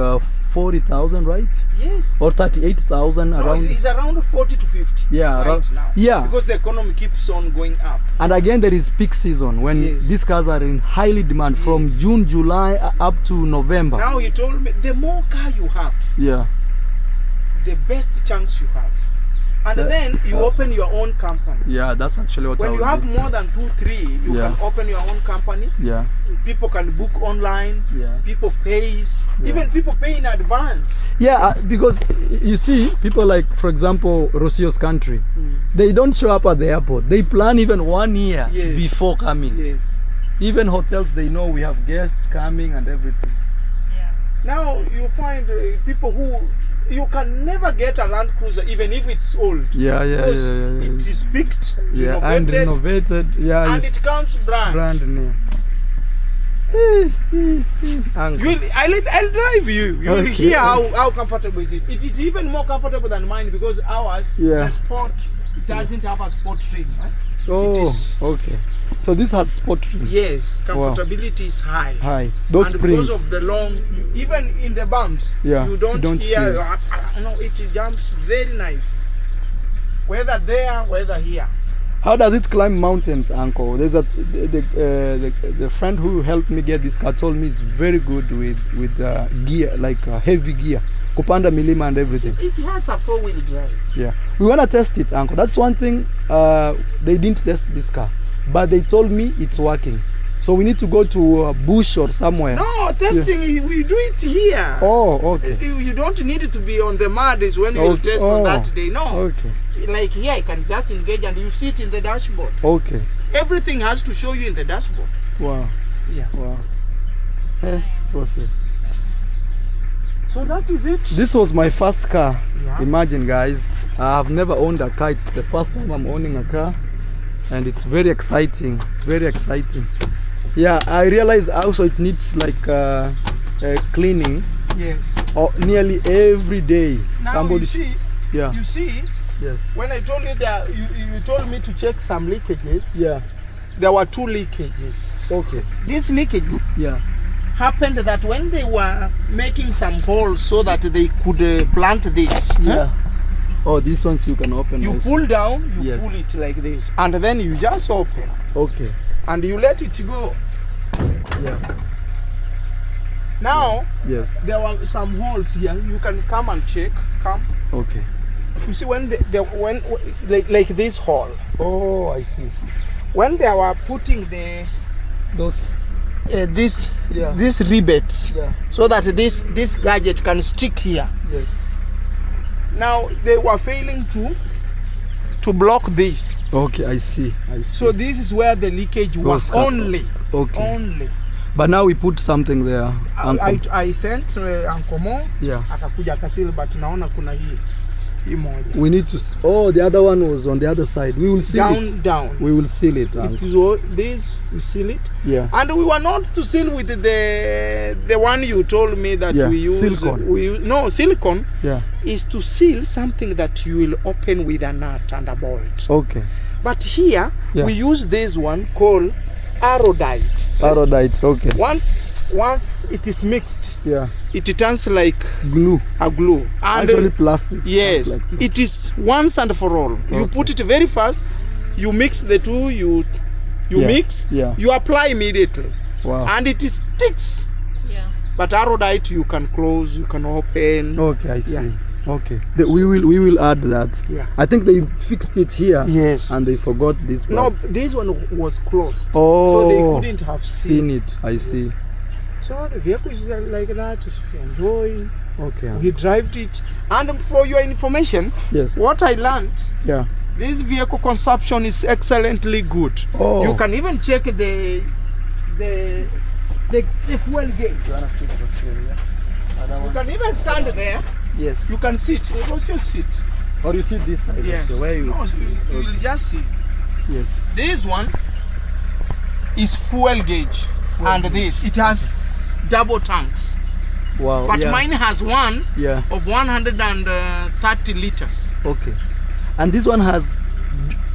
40,000, right? Yes. Or 38,000 No, around. it's around 40 to 50 Yeah, right around- now. yeah. Because the economy keeps on going up. And again, there is peak season when Yes. these cars are in highly demand from Yes. June, July up to November. Now he told me the more car you have, Yeah, the best chance you have. And then you open your own company. yeah, that's actually what I When would you have do. more than 2, 3, you Yeah. can open your own company. Yeah, People can book online. Yeah. People pays. Yeah. Even people pay in advance. yeah, because you see, people like, for example, Rosio's country, they don't show up at the airport. They plan even 1 year Yes. before coming. Yes. Even hotels, they know we have guests coming and everything. Yeah. Now you find people who you can never get a Land Cruiser even if it's old. Yeah, yeah, Because yeah, yeah, yeah. it is picked, Yeah, and renovated, renovated. Yeah, and it's it comes brand. brand new. Uncle. I'll drive you. You will Okay. hear how comfortable is it. It is even more comfortable than mine because ours, Yeah. the sport, it doesn't have a sport trim. Right? Oh, is- okay. So this has sport trim. Yes, Wow. comfortability is high. Hi. Those And springs. because of the long, even in the bumps, Yeah, you don't hear. feel. No, it jumps very nice. Whether there, whether here. How does it climb mountains, uncle? There's the friend who helped me get this car told me it's very good with gear, like heavy gear, kupanda milima and everything. It has a 4-wheel drive. Yeah, we wanna test it, uncle. That's one thing. They didn't test this car, but they told me it's working. So we need to go to a bush or somewhere. No, testing, we do it here. Oh, okay. You don't need to be on the mud is when you will Okay. test on that day. No. Okay. Like here, you can just engage and you see it in the dashboard. Okay. Everything has to show you in the dashboard. Wow. Yeah. Wow. Proceed. So that is it. This was my first car. Yeah. Imagine, guys, I have never owned a car. It's the first time I'm owning a car, and it's very exciting. It's very exciting. Yeah, I realized also it needs like cleaning. Yes. Oh, nearly every day. Now Somebody. you see, Yeah. you see, Yes. when I told you that you told me to check some leakages, Yeah. there were 2 leakages. Okay. This leakage Yeah. happened that when they were making some holes so that they could plant this, Yeah. Oh, these ones you can open. you also. pull down, you Yes. pull it like this, and then you just open, Okay. and you let it go. Yeah. Now, Yes. there were some holes here. You can come and check. Come. Okay. You see when when like this hole. Oh, I see. When they were putting Those. this Yeah. this ribbons, Yeah. so that this gadget can stick here. Yes. Now they were failing to block this. Okay, I see. I see. So this is where the leakage was only. Okay. Only. But now we put something there. I sent Uncle Mo. Yeah. Akakuja akasil, but naona kuna hii moja. We need to. Oh, the other one was on the other side. We will seal it. Down. We will seal it. It is all this. We seal it. Yeah. And we were not to seal with the one you told me that Yeah, we use. silicone. No, silicone Yeah. is to seal something that you will open with a nut and a bolt. Okay. But here Yeah. we use this one called arodite. Arodite. Okay. Once it is mixed, Yeah. it turns like Glue. a glue. And Actually, plastic. yes, That's like glue. it is once and for all. You put it very fast. You mix the two. You Yeah, mix. yeah. You apply immediately, Wow. and it sticks. Yeah. But arodite you can close, you can open. Okay, I see. Yeah. Okay. We will add that. Yeah. I think they fixed it here. Yes. And they forgot this No, part. this one was closed. Oh. So they couldn't have Seen seen. it. I see. So the vehicle is like that. Enjoy. Okay. We drive it. And for your information, Yes. what I learned, Yeah. this vehicle consumption is excellently good. Oh. You can even check the fuel gauge. You can even stand there. Yes. You can sit. You can also sit. Or you see this side. Yes. Also, where you? No, you will just see. Yes. This one is fuel gauge, and this it has double tanks. Wow. But yeah. mine has one Yeah. of 130 liters. Okay. And this one has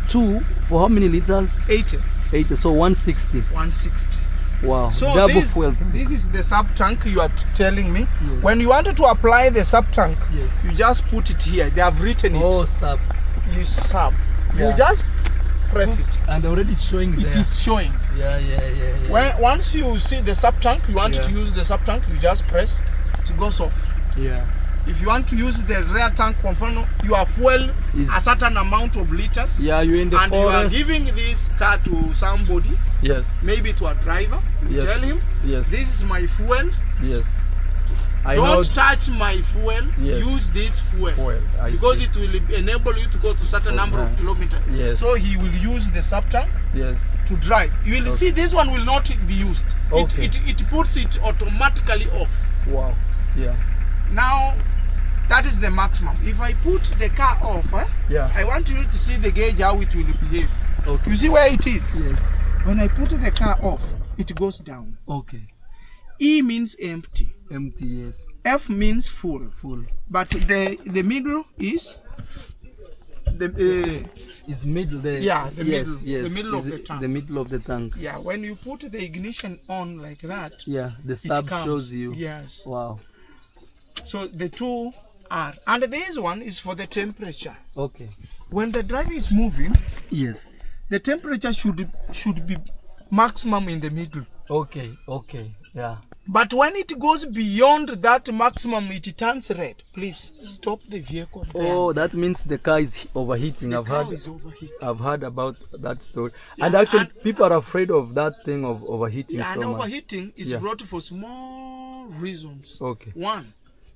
2 for how many liters? 80, 80. So 160. 160. Wow. So Double this, fuel tank. this is the sub tank you are telling me. Yes. When you wanted to apply the sub tank, Yes. you just put it here. They have written it. Oh, sub. You sub. Yeah. You just press it. And already showing It there. is showing. Yeah. When once you see the sub tank, you want Yeah. to use the sub tank, you just press. It goes off. Yeah. If you want to use the rear tank, your fuel Is- a certain amount of liters, Yeah, you're in the and you are forest. giving this car to somebody, Yes. maybe to a driver. You Yes. tell him, Yes. this is my fuel. Yes. I know. Don't touch my fuel. Yes. Use this fuel. Fuel, I because see. it will enable you to go to certain number of Okay. kilometers. Yes. So he will use the sub tank Yes. to drive. You will see this one will not be used. Okay. It puts it automatically off. Wow. Yeah. Now that is the maximum. If I put the car off, Yeah. I want you to see the gauge how it will behave. Okay. You see where it is? Yes. When I put the car off, it goes down. Okay. E means empty. Empty. Yes. F means full. Full. But the middle is the It's middle there. Yeah, the yes, middle. Yes. The middle of Is the it tank. The middle of the tank. yeah. When you put the ignition on like that, Yeah. The it sub comes. shows you. Yes. Wow. So the two are, and this one is for the temperature. Okay. When the driver is moving, Yes. the temperature should be maximum in the middle. Okay. Okay. Yeah. But when it goes beyond that maximum, it turns red. Please stop the vehicle there. Oh, that means the car is overheating. the I've car heard. is overheating. I've heard about that story. Yeah, and actually, and- people are afraid of that thing of overheating And so much. overheating is Yeah. brought for small reasons. Okay. One,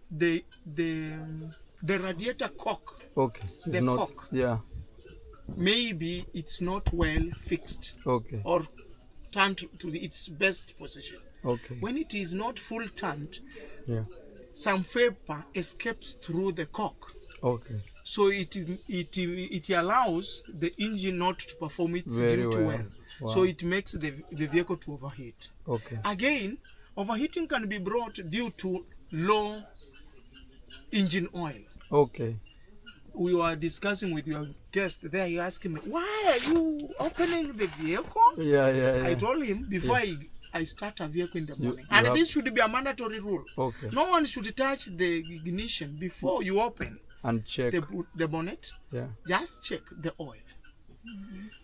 the radiator cock, Okay. It's the not. cock. Yeah. maybe it's not well fixed Okay. or turned to its best position. Okay. When it is not full turned, Yeah. some vapor escapes through the cock. Okay. So it allows the engine not to perform its Very duty well. well. Wow. So it makes the vehicle to overheat. Okay. Again, overheating can be brought due to low engine oil. Okay. We were discussing with your guest there. You asked me, why are you opening the vehicle? Yeah. I told him before I start a vehicle in the morning. you And have- this should be a mandatory rule. Okay. No one should touch the ignition before you open And check. the bonnet. Yeah. Just check the oil.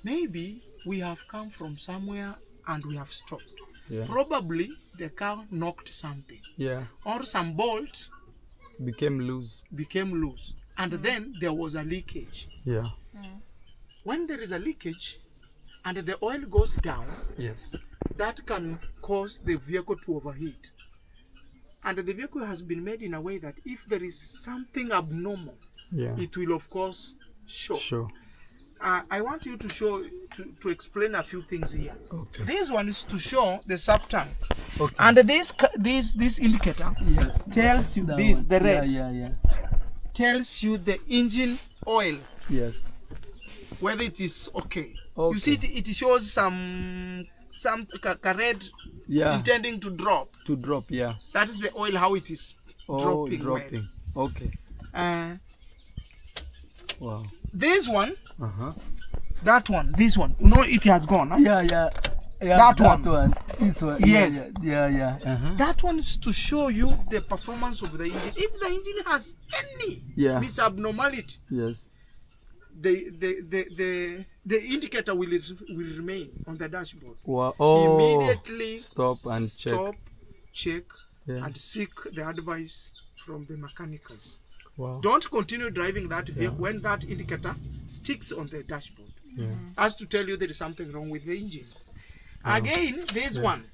Maybe we have come from somewhere and we have stopped. Yeah. Probably the car knocked something. Yeah. Or some bolt Became loose. became loose. And then there was a leakage. Yeah. When there is a leakage and the oil goes down, Yes. that can cause the vehicle to overheat. And the vehicle has been made in a way that if there is something abnormal, Yeah. it will of course show. Sure. I want you to show, to explain a few things here. Okay. This one is to show the sub tank. Okay. And this indicator tells you this, the red, Yeah. tells you the engine oil, Yes. whether it is okay. Okay. You see it shows some red Yeah. intending to drop. To drop. Yeah. That is the oil, how it is dropping. Dropping. Okay. Wow. This one, Uh-huh. that one, this one. You know it has gone. Huh? Yeah. That one. This one. Yes. Yeah. Uh-huh. That one is to show you the performance of the engine. If the engine has any misabnormality, Yes. the indicator will remain on the dashboard. Wow. Oh. Immediately Stop and check, Yeah. and seek the advice from the mechanicals. Wow. Don't continue driving that vehicle when that indicator sticks on the dashboard. Yeah. As to tell you there is something wrong with the engine. Again, this one.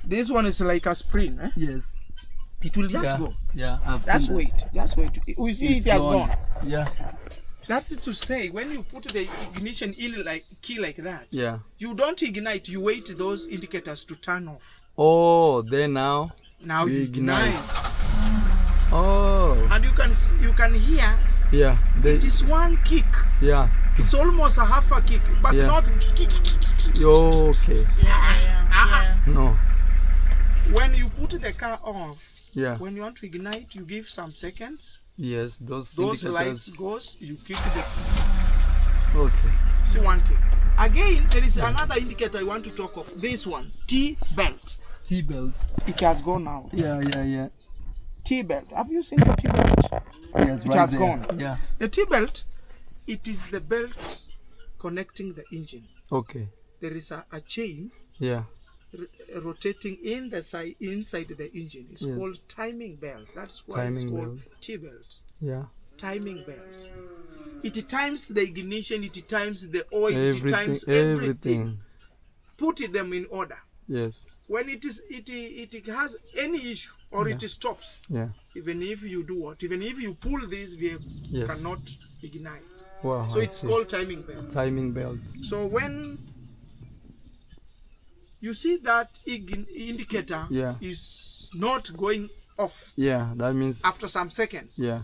This one is like a spring. Eh? Yes. It will just go. Yeah. I've Just seen wait. Just wait. We see it has gone. Yeah. That is to say, when you put the ignition in like key like that, Yeah. you don't ignite. You wait those indicators to turn off. Oh, then now. Now You you ignite. ignite, Oh. and you can hear Yeah. it is one kick. Yeah. It's almost a half a kick, but Yeah. not kick. Okay. Yeah. No. When you put the car off, Yeah. when you want to ignite, you give some seconds. Yes. Those Those indicators. lights goes, you kick the Okay. see one kick. Again, there is another indicator I want to talk of. This one, T belt. T-belt. It has gone now. Yeah. T belt. Have you seen the T belt? Yes. It has gone. Yeah. The T belt, it is the belt connecting the engine. Okay. There is a chain Yeah. rotating in the side inside the engine. It's Yes. called timing belt. That's why it's Timing called belt. T belt. Yeah. Timing belt. It times the ignition. It times the oil. It times everything. Everything. Put them in order. Yes. When it has any issue or it stops, Yeah. even if you do what, even if you pull this vehicle, Yes. cannot ignite. Wow. So I it's see. called timing belt. Timing belt. So when you see that indicator Yeah. is not going off Yeah. That means. after some seconds, Yeah.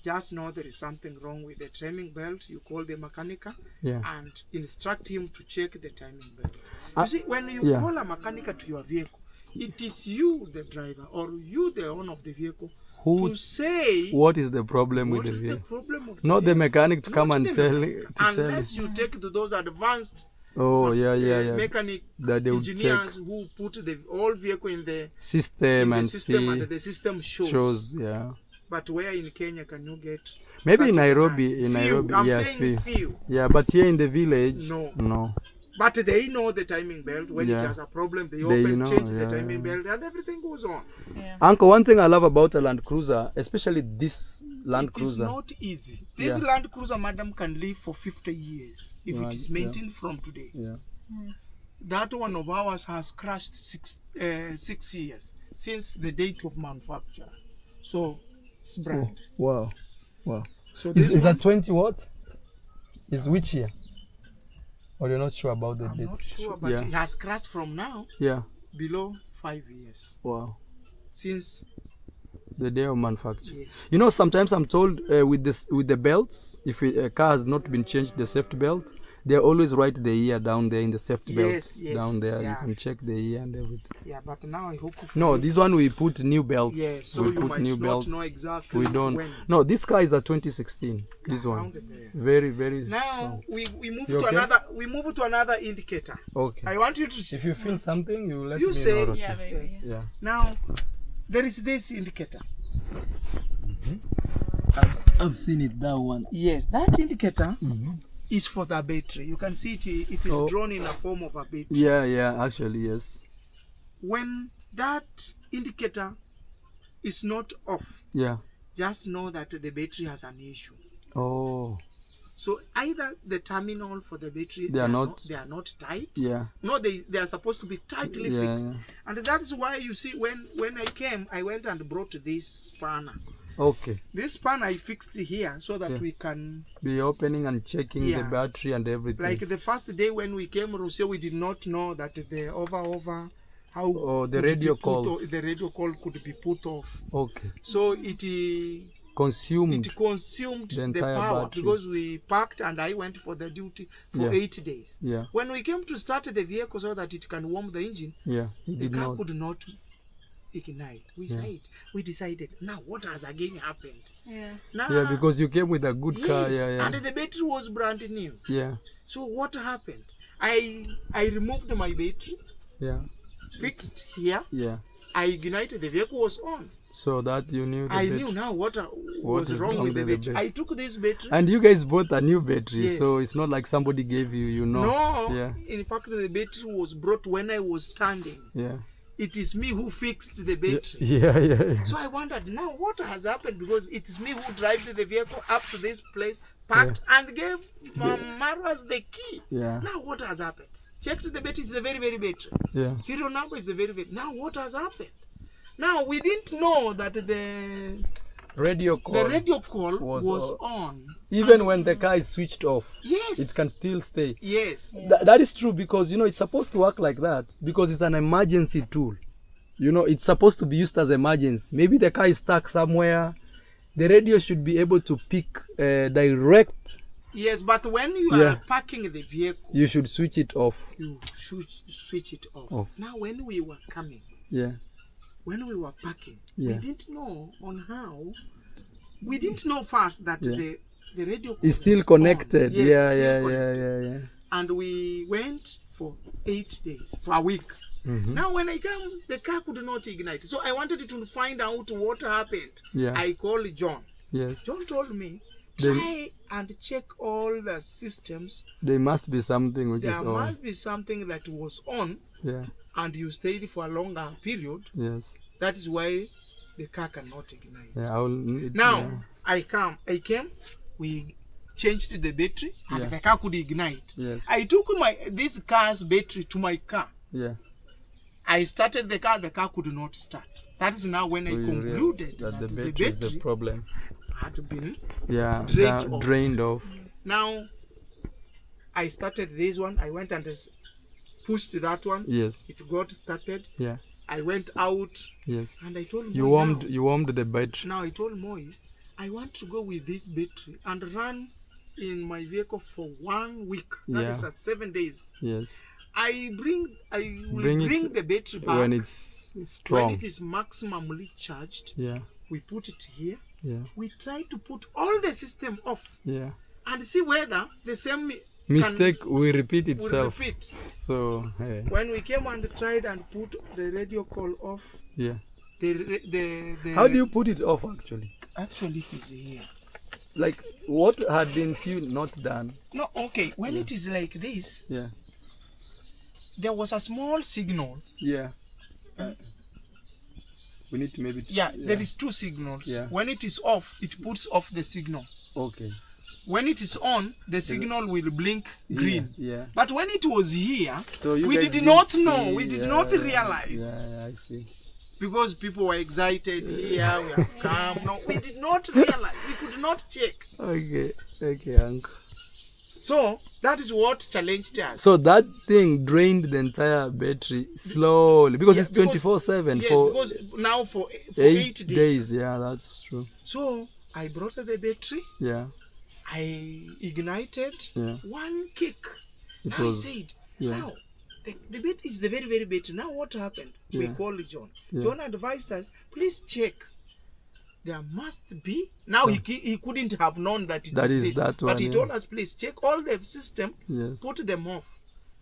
just know there is something wrong with the timing belt. You call the mechanic Yeah. and instruct him to check the timing belt. Uh, You see, when you yeah. call a mechanic to your vehicle, it is you, the driver, or you, the owner of the vehicle, Who? to say What is the problem with what the is the vehicle? problem of Not the vehicle. mechanic to come Not and the tell mechanic. to tell. Unless you take to those advanced Oh yeah. mechanic That they would engineers check who put the whole vehicle in the system and system, see and the system shows. Yeah. But where in Kenya can you get? Maybe in such a Nairobi. device? In Few. Nairobi. I'm Yeah. saying few. Yeah. But here in the village. No. No. But they know the timing belt. When it Yeah. has a problem, they They open, know, change the yeah, timing yeah. belt, and everything goes on. Uncle, one thing I love about a Land Cruiser, especially this Land It is Cruiser. not easy. This Yeah. Land Cruiser, madam, can live for 50 years if Yeah, it is yeah. maintained from today. Yeah. That one of ours has crashed 6 years since the date of manufacture. So it's brand. Wow. So Is this that one, 20 what? Is which year? Or you're not sure about the I'm date? not sure, but Yeah. it has crashed from now Yeah. below 5 years Wow. since. The day of manufacture. Yes. You know, sometimes I'm told with the belts, if a car has not been changed, the safety belt, They always write the year down there in the safety belt. Yes, yes, Down there, yeah. you can check the year and everything. Yeah, but now I hope. No, this one we put new belts. Yes, so we you put might new not belts. know exactly We don't. when. No, this car is a 2016. This one. Around there. Very, very. Now we move You to okay? another indicator. Okay. I want you to If you feel something, you let You me say- know. Rosie. Yeah, baby. Yeah. now there is this indicator. I've seen it, that one. Yes, that indicator Mm-hmm. is for the battery. You can see it is Oh. drawn in a form of a battery. Yeah, yeah, actually, yes. When that indicator is not off, Yeah. just know that the battery has an issue. Oh, So either the terminal for the battery They are not- they are not tight. yeah. No, they are supposed to be tightly Yeah, fixed. yeah. And that's why you see when I came, I went and brought this spanner. Okay. This spanner I fixed here so that Yeah. we can, Be opening and checking the Yeah. battery and everything. like the first day when we came, Rousseau, we did not know that the over how Oh, the could radio be put calls. off- the radio call could be put off. Okay. So it Consumed. consumed The the entire power battery. because we parked and I went for the duty for Yeah. 8 days. Yeah. When we came to start the vehicle so that it can warm the engine, Yeah. He the did car not. could not ignite. We decided, now what has again happened? Yeah. Now, Yeah, because you came with a good car. yes, Yeah, and yeah. the battery was brand new. Yeah. So what happened? I removed my battery, Yeah. fixed here. Yeah. I ignited. The vehicle was on. So that you knew the I battery. knew now what was is wrong wrong with the with the battery. battery. I took this battery. And you guys bought a new battery, Yes. so it's not like somebody gave you, you know. No, Yeah. in fact, the battery was brought when I was standing. Yeah. It is me who fixed the battery. Yeah, yeah, yeah. So I wondered, now what has happened? Because it is me who drive the vehicle up to this place, parked, and gave Marwa's the key. Yeah. Now what has happened? Checked the battery, it's the very, very battery. Yeah. Serial number is the very, very. Now what has happened? Now we didn't know that the Radio call. radio call was was on. Even when the car is switched off, Yes. it can still stay. Yes. That is true because, you know, it's supposed to work like that because it's an emergency tool. You know, it's supposed to be used as emergency. Maybe the car is stuck somewhere. The radio should be able to pick direct. Yes, but when you Yeah. are parking the vehicle, You should switch it off. you should switch it off. Off. Now when we were coming, Yeah. when we were parking, Yeah. we didn't know on how. We didn't know first that Yeah. the radio It's call still is connected. on. Yes, Yeah, still yeah, connected. yeah. And we went for 8 days, for a week. Mhm. Now when I come, the car could not ignite. So I wanted to find out what happened. Yeah. I called John. Yes. John told me, Then- try and check all the systems. There must be something which There is on. must be something that was on Yeah. and you stayed for a longer period. Yes. That is why the car cannot ignite. Yeah. I will need, Now yeah. I came, we changed the battery and Yeah. the car could ignite. Yes. I took this car's battery to my car. Yeah. I started the car could not start. That is now when I So you concluded realize that the battery is the problem. had been. Yeah. Drained off. Drained off. Now I started this one. I went and pushed that one. Yes. It got started. Yeah. I went out Yes. and I told You Moi warmed. now, You warmed the battery. now I told Moi, I want to go with this battery and run in my vehicle for 1 week. That Yeah. is 7 days. Yes. I will Bring bring it the battery back When it's when strong. it is maximally charged. Yeah. We put it here. Yeah. We try to put all the system off Yeah. and see whether the same Mistake will repeat will itself. repeat. So hey. When we came and tried and put the radio call off, Yeah. the How do you put it off actually? actually it is here. Like what had been not done? No, okay. When it is like this, Yeah. there was a small signal. Yeah. We need to maybe. Yeah, there is 2 signals. Yeah. When it is off, it puts off the signal. Okay. When it is on, the signal will blink green. Yeah. But when it was here, So you we guys did didn't not see- know. We did yeah, not yeah, realize. Yeah, I see. Because people were excited here, we have come. No, we did not realize. We could not check. Okay. Okay, uncle. So that is what challenged us. So that thing drained the entire battery slowly because Yes, it's 24/7 yes, for because now for 8 8 days. Yeah, that's true. So I brought the battery. Yeah. I ignited Yeah. one kick. It Now was- I said, yeah. now the bit is the very, very bit. Now what happened? We Yeah. called John. Yeah. John advised us, please check. There must be. Now he couldn't have known that it That is is this. that But one, he yeah. told us, please check all the system, Yes. put them off.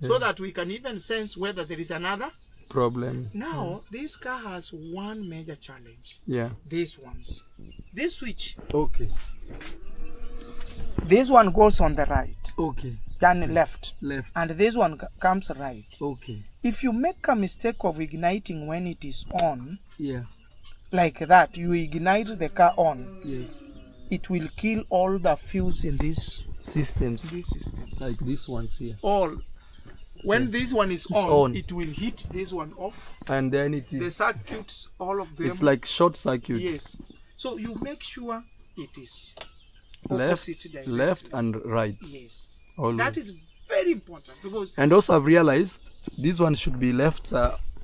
So that we can even sense whether there is another. Problem. Now, this car has one major challenge. Yeah. These ones. This switch. Okay. This one goes on the right. Okay. Then left. Left. And this one comes right. Okay. If you make a mistake of igniting when it is on, Yeah. like that, you ignite the car on, Yes. it will kill all the fuse in these Systems systems. like this ones here, All. When this one is on, on. it will hit this one off. and then it The is. circuits, all of them. It's like short circuit. Yes. So you make sure it is Left, opposite direction. left, and right. Yes. Always. That is very important because And also, I've realized this one should be left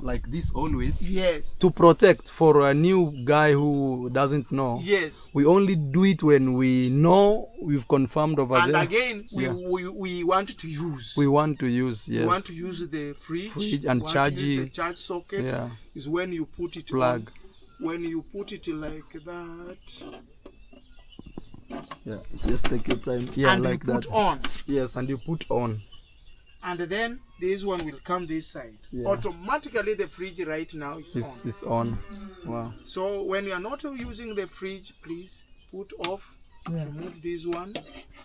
like this always yes, to protect for a new guy who doesn't know. yes. We only do it when we know we've confirmed over And there. again, Yeah. we want to use. We want to use, yes. We want to use the fridge, Fridge and want to use charging. the charge socket. Yeah. Is when you put it Plug. on. When you put it like that, Yeah, just take your time. Yeah, and like you put that. on, Yes, and you put on. and then this one will come this side. Yeah. Automatically, the fridge right now is This on. is on. Wow. So when you are not using the fridge, please put off. Yeah. Remove this one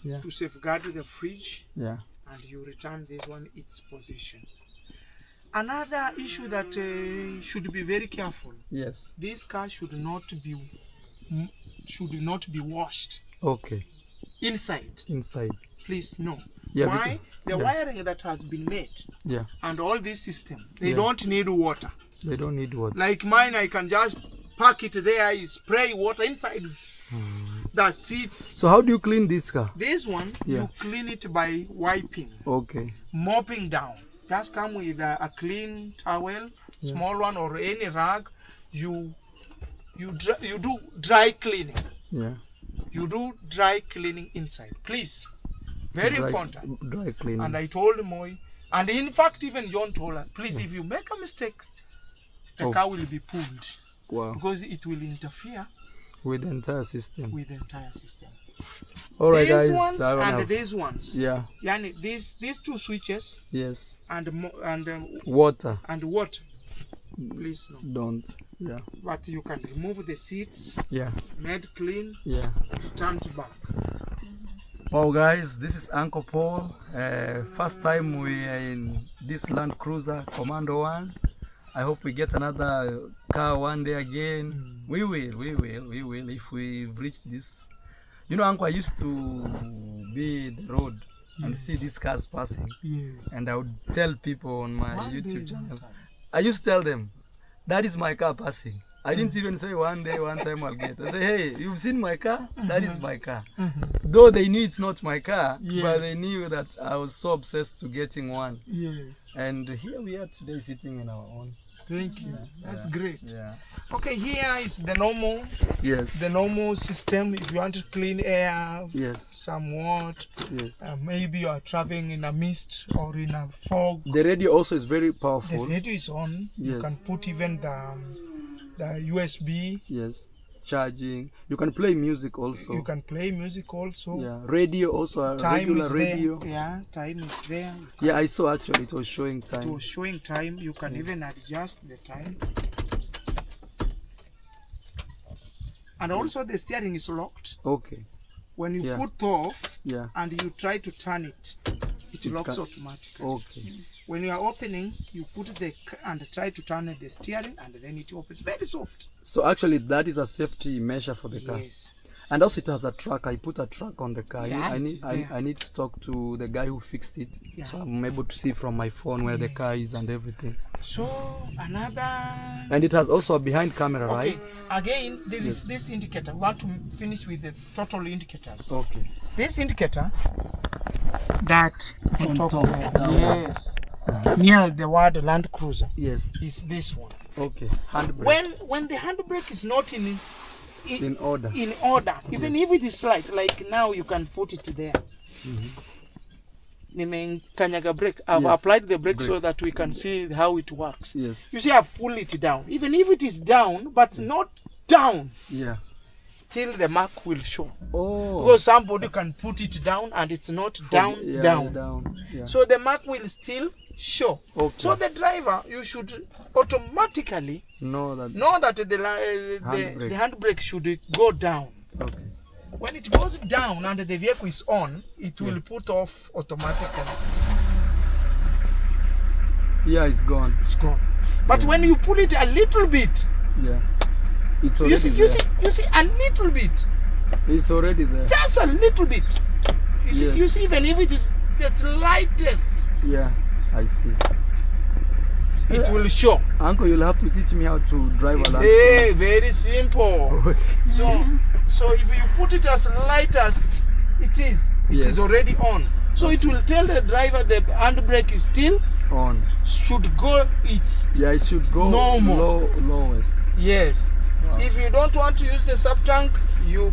Yeah. to safeguard the fridge, Yeah. and you return this one its position. Another issue that should be very careful. Yes. This car should not be washed Okay. inside. Inside. Please no. Yeah, Why? The yeah. wiring that has been made Yeah. and all this system, they Yeah. don't need water. They don't need water. Like mine, I can just park it there, you spray water inside the seats. So how do you clean this car? This one, Yeah. you clean it by wiping, Okay. mopping down. Just come with a clean towel, small one or any rag. You do dry cleaning. Yeah. You do dry cleaning inside, please. Very important. Dry cleaning. And I told Moy, and in fact, even John told her, please, if you make a mistake, the car will be pulled Wow. because it will interfere With the entire system. with the entire system. All right, These guys. ones that one and have- these ones. Yeah. Yani these two switches Yes. and Water. water. Please no. Don't. Yeah. But you can remove the seats, Yeah. made clean, Yeah. turned back. Well, guys, this is Uncle Paul. First time we are in this Land Cruiser Commando 1. I hope we get another car one day again. We will if we've reached this. You know, Uncle, I used to be the road and see these cars passing. Yes. And I would tell people on my One day, YouTube one channel, time. I used to tell them, that is my car passing. I didn't even say one day, one time I'll get. I say, hey, you've seen my car? That is my car. Though they knew it's not my car, Yeah. but they knew that I was so obsessed to getting one. Yes. And here we are today sitting in our own. Thank you. That's great. Yeah. Okay, here is the normal Yes. system. If you want to clean air, Yes. somewhat, Yes. maybe you are traveling in a mist or in a fog. The radio also is very The powerful. radio is on. You Yes. can put even the USB. Yes. Charging. You can play music also. You can play music also. Yeah. Radio also. A Time regular is radio. there. Yeah, time is there. Yeah, I saw actually it was showing It time. was showing time. You can even adjust the time. And also the steering is locked. Okay. When you Yeah. put off Yeah. and you try to turn it, it locks can- automatically. Okay. When you are opening, you put and try to turn the steering, and then it opens. Very soft. So actually that is a safety measure for the car. Yes. And also it has a track. I put a track on the car. Yeah, I it need is there. I need to talk to the guy who fixed it. Yeah. So I'm able to see from my phone where the Yes. car is and everything. So another. And it has also a behind camera, Okay. right? Again, there is this indicator. We want to finish with the total indicators. Okay. This indicator that on top top, there, down. yes, near the word Land Cruiser Yes. is this one. Okay. Handbrake. When the handbrake is not in In order. In order. Even if it is slight, like now you can put it there. Nimekanyaga brake. I've applied the brake so that we can see how it works. Yes. You see, I've pulled it down. Even if it is down, but not down, Yeah. still the mark will show. Oh. Because somebody can put it down and it's not down. Yeah. So the mark will still show. Okay. So the driver, you should automatically know that. know that the handbrake should go down. Okay. When it goes down and the vehicle is on, it will put off automatically. Yeah, it's gone. It's gone. But when you pull it a little bit, Yeah. It's already you see a little bit, It's already there. just a little bit. You see, even if it is the slightest, Yeah, I see. it will show. Uncle, you'll have to teach me how to drive a land. Hey, very simple. So if you put it as light as it is already on. So it will tell the driver the handbrake is still On. should go. It's Yeah, it should go normal. lowest. Yes. Wow. If you don't want to use the sub tank, you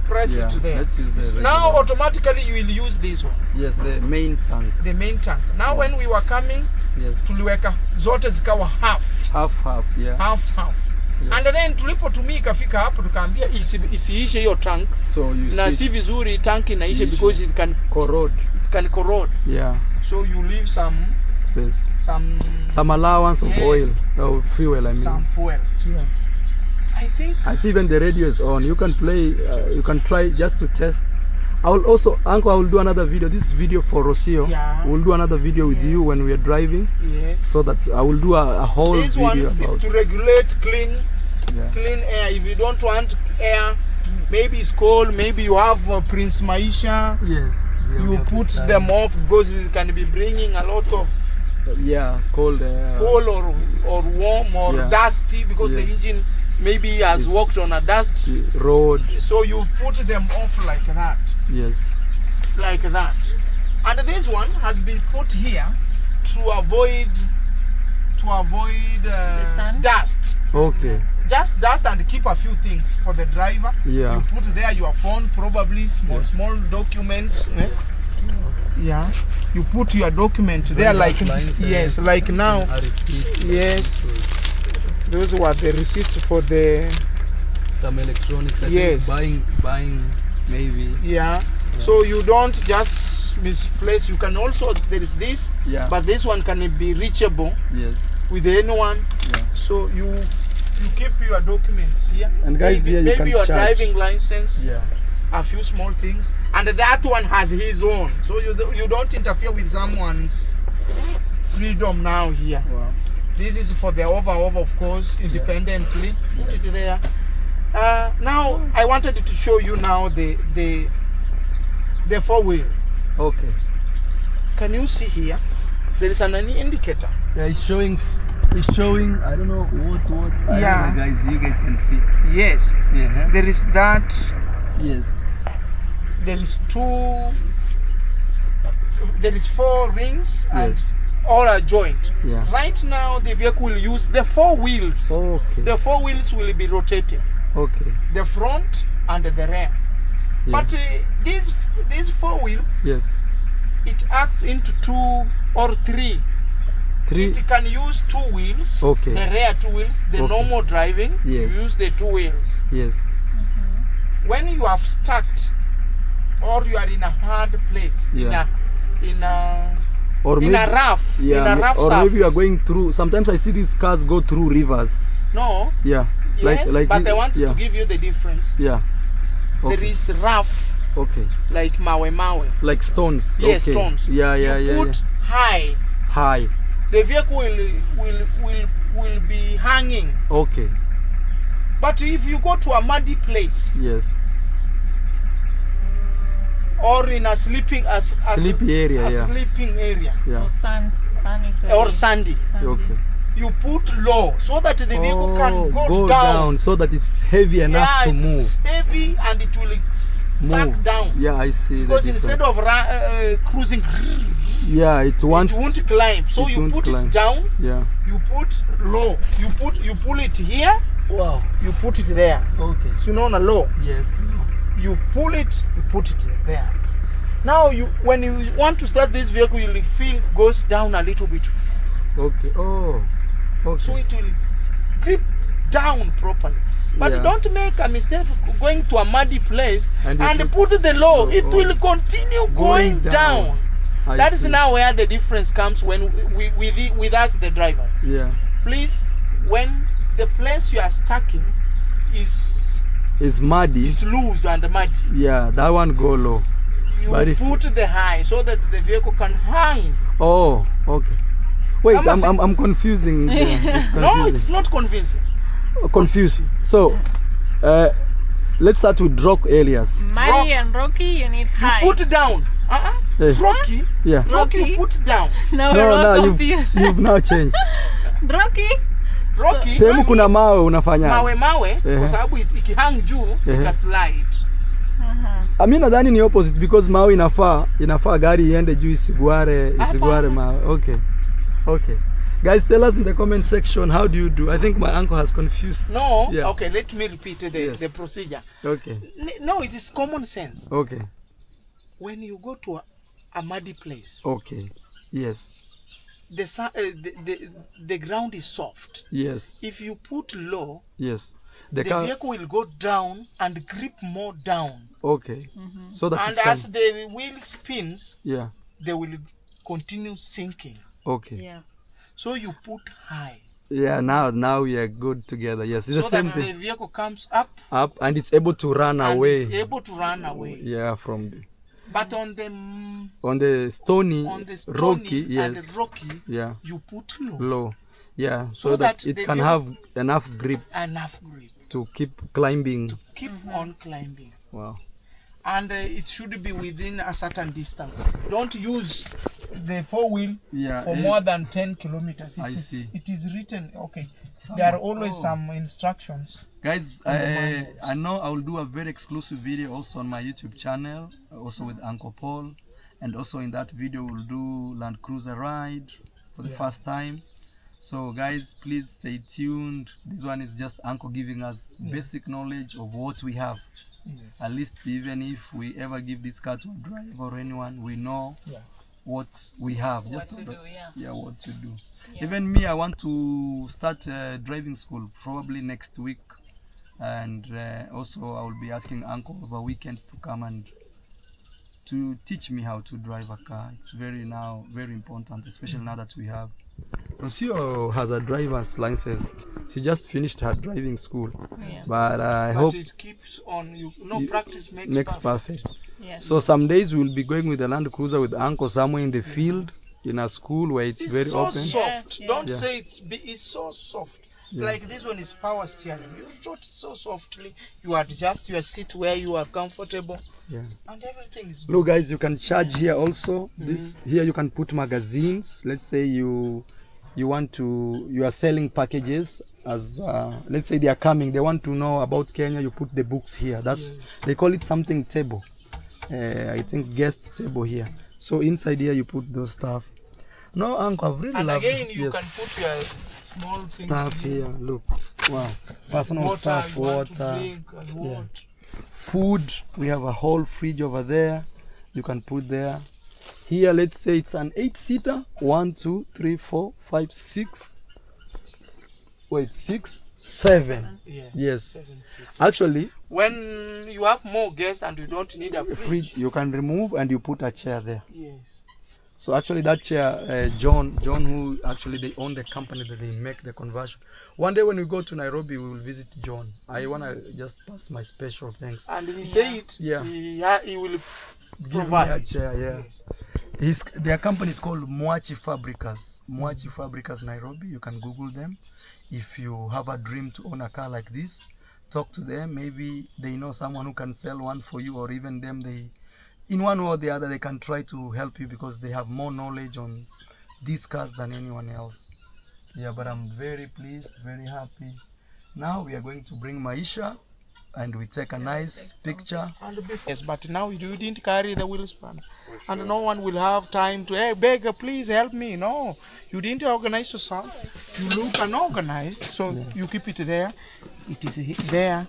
press Yeah, it there. let's use the Now regular. automatically you will use this one, Yes, the main tank. the main tank. Now when we were coming, Yes. tuliweka zote zikawa half. Half, yeah. Half. Yeah. And then tulipotumia ikafika hapo tukaambia isiishe hiyo tank. So you Na see si vizuri tank inaishe Iishe. because it can corrode. corrode. Yeah, So you leave some space. Some allowance of Yes. oil, or fuel, I mean. some fuel. Yeah. I think I see even the radio is on. You can play, you can try just to test. I will also, Uncle, I will do another video. This video for Rocio. Yeah. We'll do another video with you when we are driving. yes. So that I will do a whole This one video is about. to regulate clean Yeah. air. If you don't want air, maybe it's cold, maybe you have Prince Maisha, Yes. you put them off because it can be bringing a lot of Yeah, cold air. cold or warm or Yeah. dusty because the engine maybe has walked on a dust. Road. So you put them off like that. Yes. Like that. And this one has been put here to avoid sun? dust. Okay. Just dust and keep a few things for the driver. Yeah. You put there your phone, probably small documents. Yeah. You put your document there like yes, like now. A receipt. Yes. Those were the receipts for the Some electronics. I Yes. think buying maybe. yeah. So you don't just misplace. You can also there is this, Yeah. but this one can be reachable Yes. with anyone. Yeah. So you keep your documents here. And guys, maybe, here you maybe can your charge. driving license, Yeah. a few small things, and that one has his own. So you don't interfere with someone's freedom now here. Wow. This is for the over of course, independently. Put it there. Now I wanted to show you now the 4-wheel. Okay. Can you see here? There is an indicator. Yeah, it's showing. It's showing. I don't know what. I Yeah. don't know, guys. You guys can see. Yes. Yeah. There is that. Yes. There is 4 rings and Yes. all are joined. Yeah. Right now the vehicle will use the 4 wheels. Okay. The 4 wheels will be rotating, Okay. the front and the rear. Yeah. But this 4-wheel, Yes. it acts into 2 or 3. 3. It can use 2 wheels. Okay. The rear 2 wheels. The Okay. normal driving, Yes. you use the 2 wheels. Yes. When you have stuck or you are in a hard place, Yeah. in a Or in a rough, Yeah. in a rough or maybe you are surface. going through. Sometimes I see these cars go through rivers. No. Yeah. Yes, but I want yeah. to give you the difference. Yeah. Okay. There is rough, Okay. like mawe. Like stones. Yes, Okay. stones. Yeah. You put high. High. The vehicle will be hanging. Okay. But if you go to a muddy place Yes. or in a sleeping Sleepy area. Yeah. sleeping area Yeah. Or sand is very or sandy, Okay. you put low so that the vehicle can go down. so that it's heavy enough Yeah, to it's move. heavy and it will stuck Move. down. Yeah, I see. Because the instead difference. of cruising, Yeah, it wants. it won't climb. So it you won't put climb. it down. Yeah. You put low. You pull it here Wow. You put it there. Okay. So you know on a low. Yes. You pull it, you put it there. Now when you want to start this vehicle, you'll feel goes down a little bit. Okay. Oh. Okay. So it will grip down properly. But Yeah. don't make a mistake going to a muddy place And and, it put the low. It oh. will continue going down. I That is see. now where the difference comes when with us the drivers. Yeah. Please, when the place you are stuck in It's muddy. is loose and muddy, Yeah, that one go low. you But if- put the high so that the vehicle can hang. Oh, okay. Wait, Come on, I'm confusing. It's No, it's not convincing. confused. So, let's start with rock areas. Muddy and rocky, you need high. Put down. Eh. Rocky. Yeah. Rocky, Rocky. you put down. Now No, we're all no, confused. you've now changed. Rocky? Rocky. Sehemu kuna mawe unafanya. Mawe kwa sababu ikihang juu ita slide. Mimi nadhani ni opposite because mawe inafaa gari iende juu isigware mawe. Okay. Okay. Guys, tell us in the comment section, how do you do? I think my uncle has confused. No, Yeah. okay, let me repeat Yes. the procedure. Okay. No, it is common sense. Okay. When you go to a muddy place, Okay. Yes. the ground is soft. Yes. If you put low, Yes. the vehicle will go down and grip more down. Okay. So that And it as can. the wheel spins, Yeah. they will continue sinking. Okay. Yeah. So you put high. Yeah. Now we are good together. Yes. It's So the same that the thing. vehicle comes up Up and it's able to run and away. is able to run away. Yeah, from the But on the stony, the rocky. stony Yes. and the rocky, Yeah. you put low. Low. Yeah. So, So that that it the can vehicle- have enough grip Enough grip. to keep climbing. Keep on climbing. Wow. And it should be within a certain distance. Don't use the four-wheel Yeah. for more than 10 kilometers. I see. It is written, okay. There are always some instructions. Guys, I know I will do a very exclusive video also on my YouTube channel, also with Uncle Paul, and also in that video we'll do Land Cruiser ride for the first time. So guys, please stay tuned. This one is just Uncle giving us basic knowledge of what we have. Yes. At least even if we ever give this car to a driver or anyone, we know what we have. What to do, yeah. Yeah, what to do. Yeah. Even me, I want to start driving school probably next week, and also I will be asking Uncle over weekends to come and to teach me how to drive a car. It's very important, especially now that we have. Rocio has a driver's license. She just finished her driving school, Yeah. but I But hope it keeps on. Practice makes next perfect. perfect. Yes. So some days we'll be going with the Land Cruiser with Uncle somewhere in the field, in a school where it's very so open. soft. Yeah. Don't Yeah. say it's so soft. Yeah. Like this one is power steering. You shot it so softly. You adjust your seat where you are comfortable, Yeah. and everything is good. Look guys, you can charge here also. This here you can put magazines. Let's say you are selling packages as let's say they are coming, they want to know about Kenya, you put the books here. They call it something table. I think guest table here. So inside here you put those stuff. No, Uncle, I've really And loved again, it. you Yes. can put your small things Stuff here. Look, wow, personal water, stuff, you want to water, drink and what. food. We have a whole fridge over there. You can put there. Here, let's say it's an 8-seater. 1, 2, 3, 4, 5, 6. Wait, 6, 7. Yeah. Yes. 7 seats. Actually, When you have more guests and you don't need a fridge. you can remove and you put a chair there. Yes. So actually that chair, John, who actually they own the company that they make the conversion. One day when we go to Nairobi, we will visit John. I wanna just pass my special thanks. And he said Yeah. he will Give me a provide. chair, yeah. Yes. Their company is called Mwachi Mwachi Fabricas Nairobi. You can Google them. If you have a dream to own a car like this, talk to them. Maybe they know someone who can sell one for you, or even them, they, in one way or the other, they can try to help you because they have more knowledge on these cars than anyone else. Yeah, but I'm very pleased, very happy. Now we are going to bring Maisha and we take a nice picture. Yes, but now you didn't carry the wheel spanner. And no one will have time to, hey, beggar, please help me. No, you didn't organize yourself. You look unorganized, so you keep it there. It is there.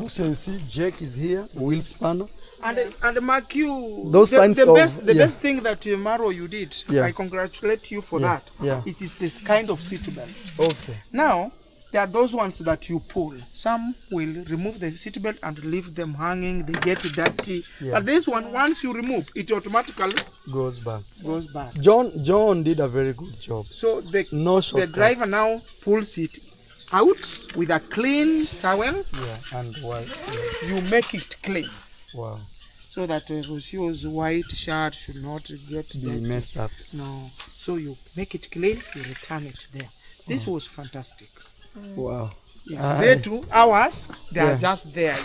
So you see, Jake is here, wheel spanner. And Mark, you, Those signs of, best thing that Marwa you did, I congratulate you for that. Yeah. It is this kind of seat belt. Okay. Now, there are those ones that you pull. Some will remove the seat belt and leave them hanging. They get dirty. Yeah. But this one, once you remove, it automatically Goes back. goes back. John did a very good job. So No the shortcuts. driver now pulls it out with a clean towel. Yeah, and white. You make it clean. Wow. So that Rocio's white shirt should not get Be dirty. messed up. No. So you make it clean, you return it there. This was fantastic. Wow. Yeah. They 2 hours, they are just there.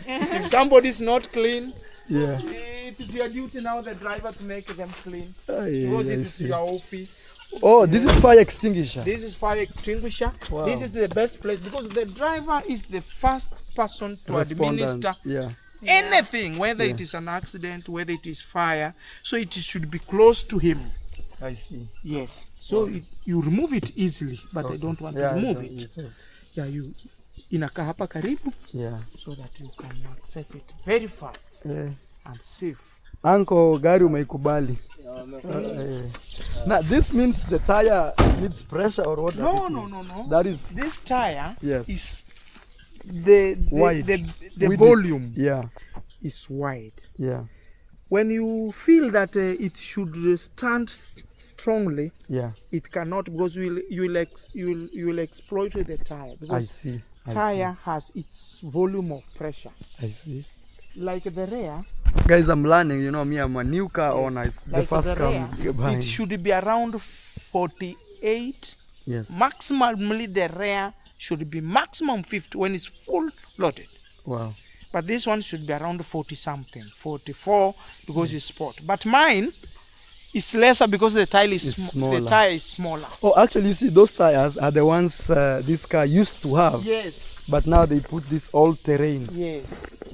If somebody's not clean, Yeah. it is your duty now, the driver, to make them clean. Yeah, Because it I is see. your office. Oh, this is fire extinguisher. This is fire extinguisher. Wow. This is the best place because the driver is the first person to Respondent. administer Yeah. anything, whether it is an accident, whether it is fire. So it should be close to him. I see. Yes. So you remove it easily, but I don't want to remove it. Yes. Yeah, you inakaa hapa karibu Yeah. so that you can access it very fast Yeah. and safe. Uncle, gari umeikubali. Now this means the tire needs pressure, or what does it mean? No. That is This tire Yes. is the Wide. the Width. volume Yeah. is wide. Yeah. When you feel that it should stand strongly, Yeah. it cannot, because you will exploit the tire, I because see. tire has its volume of pressure. I see. Like the rear, Guys, I'm learning. You know me. I'm a new car owner. It's the like first the car rear, I'm buying. it should be around 48. Yes. Maximally, the rear should be maximum 50 when it's full loaded. Wow. But this one should be around 40 something, 44, because it's sport. But mine is lesser because the tire is smaller. the tire is smaller. Oh, actually, you see, those tires are the ones this car used to have. Yes. But now they put this all-terrain. Yes.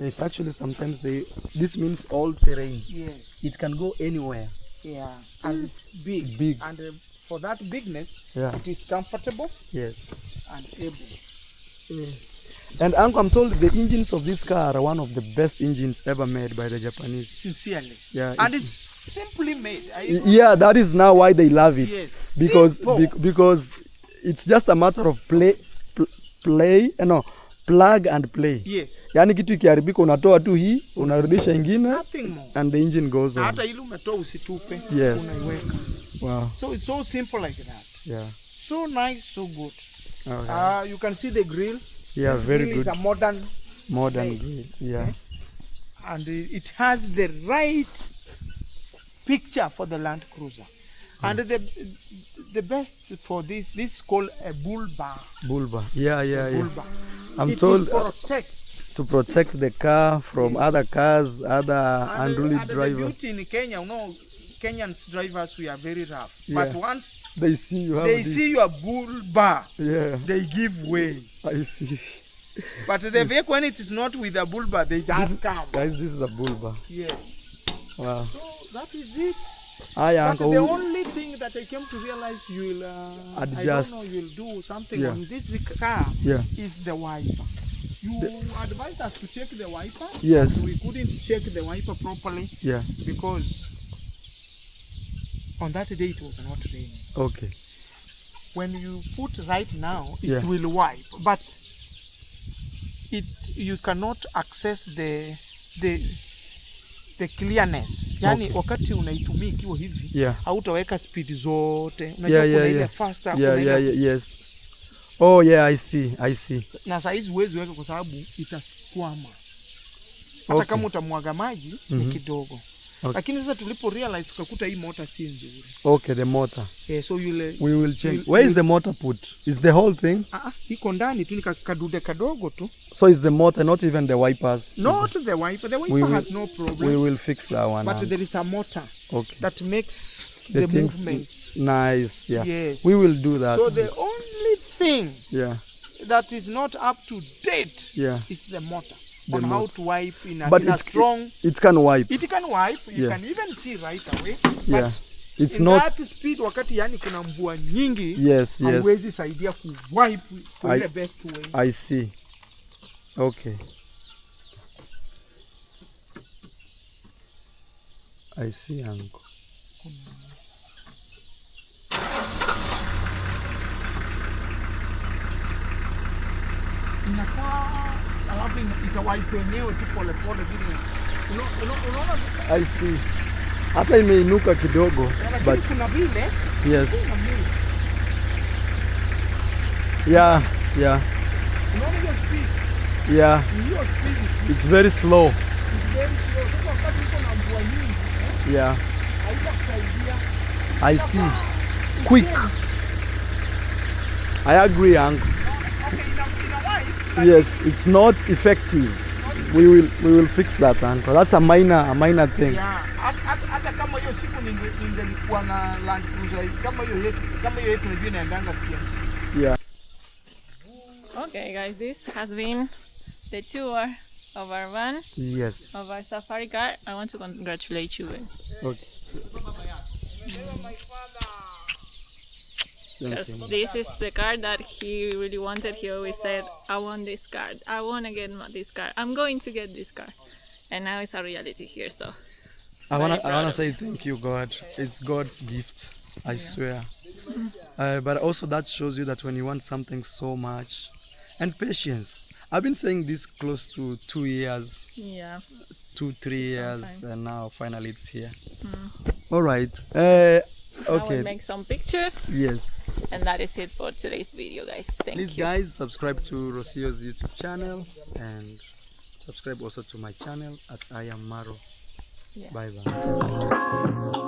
It's actually sometimes this means all-terrain. Yes. It can go anywhere. Yeah. And it's big. Big. And for that bigness, Yeah. it is comfortable Yes. and able. And Uncle, I'm told the engines of this car are one of the best engines ever made by the Japanese. Sincerely. Yeah. And it's simply made. Yeah, that is now why they love it. Yes. Because Simple. because it's just a matter of plug and play. Yes. Yani kitu ikiharibika unatoa tu hii, unarudisha ingine, Nothing more. and the engine goes on. Hata ile umetoa usitupe, Yes. unaiweka. Wow. So it's so simple like that. Yeah. So nice, so good. Okay. You can see the grill. Yeah, This very grill good. is a modern, Modern made. grill. Yeah. and it has the right picture for the Land Cruiser. And the best for this is called a bull bar. Bulba. Yeah. Bull bar. I'm It told protects. to protect the car from other cars, other unruly and the drivers. beauty in Kenya, Kenyans drivers, we are very rough. Yeah. But once They see you have they this. see your bull bar, Yeah. they give way. I see. But the vehicle, when it is not with a bull bar, they just come. Guys, this is a Bulba. Yeah. Wow. So that is it. Hi, But Uncle. the only thing that I came to realize you'll Adjust. I don't know, you'll do something Yeah. on this car Yeah. is the wiper. You advised us to check the wiper. Yes. And we couldn't check the wiper properly Yeah. because on that day it was not raining. Okay. When you put right now, it Yeah. will wipe, but you cannot access the clearness. Yani Okay. wakati unaitumia ikiwa hivi, Yeah. hautaweka speed zote. Unajua Yeah, kuna yeah, ile yeah. faster, Yeah, kuna yeah, ile yes. Oh, yeah, I see. na saa hizi huwezi weka kwa sababu itakwama. Hata Okay. kama utamwaga maji ni kidogo. Okay. Lakini sasa tulipo realize tukakuta hii motor si nzuri. Okay, the motor. So We will change. Where is the motor put? Is the whole thing? iko ndani tu, ni kadude kadogo tu. So is the motor, not even the wipers? Not the wiper. The wiper We will- has no problem. We will fix that one. But there is a motor Okay. that makes The the things movements. nice. Yeah. Yes. We will do that. So the only thing Yeah. that is not up to date Yeah. is the motor. on how most. to wipe in But a strong. it can wipe. It can wipe. You Yeah. can even see right away. Yeah. But It's in not. that speed, wakati yani kuna mvua nyingi, Yes, yes. hauwezi saidia ku wipe kwa ile best way. I see. Okay. I see, uncle. Inakaa alafu itawipe yenyewe tu pole pole vile. Unaona I see. Hata imeinuka kidogo, lakini but kuna vile yes. kuna vile. Yeah, yeah, Unaona hiyo speed? yeah. Hiyo speed It's very slow. is very slow. Sasa wakati uko na mvua nyingi, Yeah, haitakusaidia. I see. Quick. I agree, uncle. Okay, in a wipe, Yes, it's not effective. We will fix that, uncle. That's a minor thing. yeah, hata kama hiyo siku ningelikuwa na Land Cruiser kama hiyo yetu ndio inaendanga CMC. Yeah. Okay, guys, this has been the tour of our van, Yes. of our safari car. I want to congratulate you, Okay. Thank because you. this is the car that he really wanted. He always said, I want this car. I want to get this car. I'm going to get this car. And now it's a reality here, so. I proud wanna of say thank you, God. It's God's gift. I swear. But also that shows you that when you want something so much, and patience. I've been saying this close to 2 years, Yeah. 2-3 years, Sometime. and now finally it's here. All right. Okay. I will make some pictures. Yes. And that is it for today's video, guys. Thank Please, you. guys, subscribe to Rosio's YouTube channel and subscribe also to my channel at I am Marwa. Yes. Bye bye.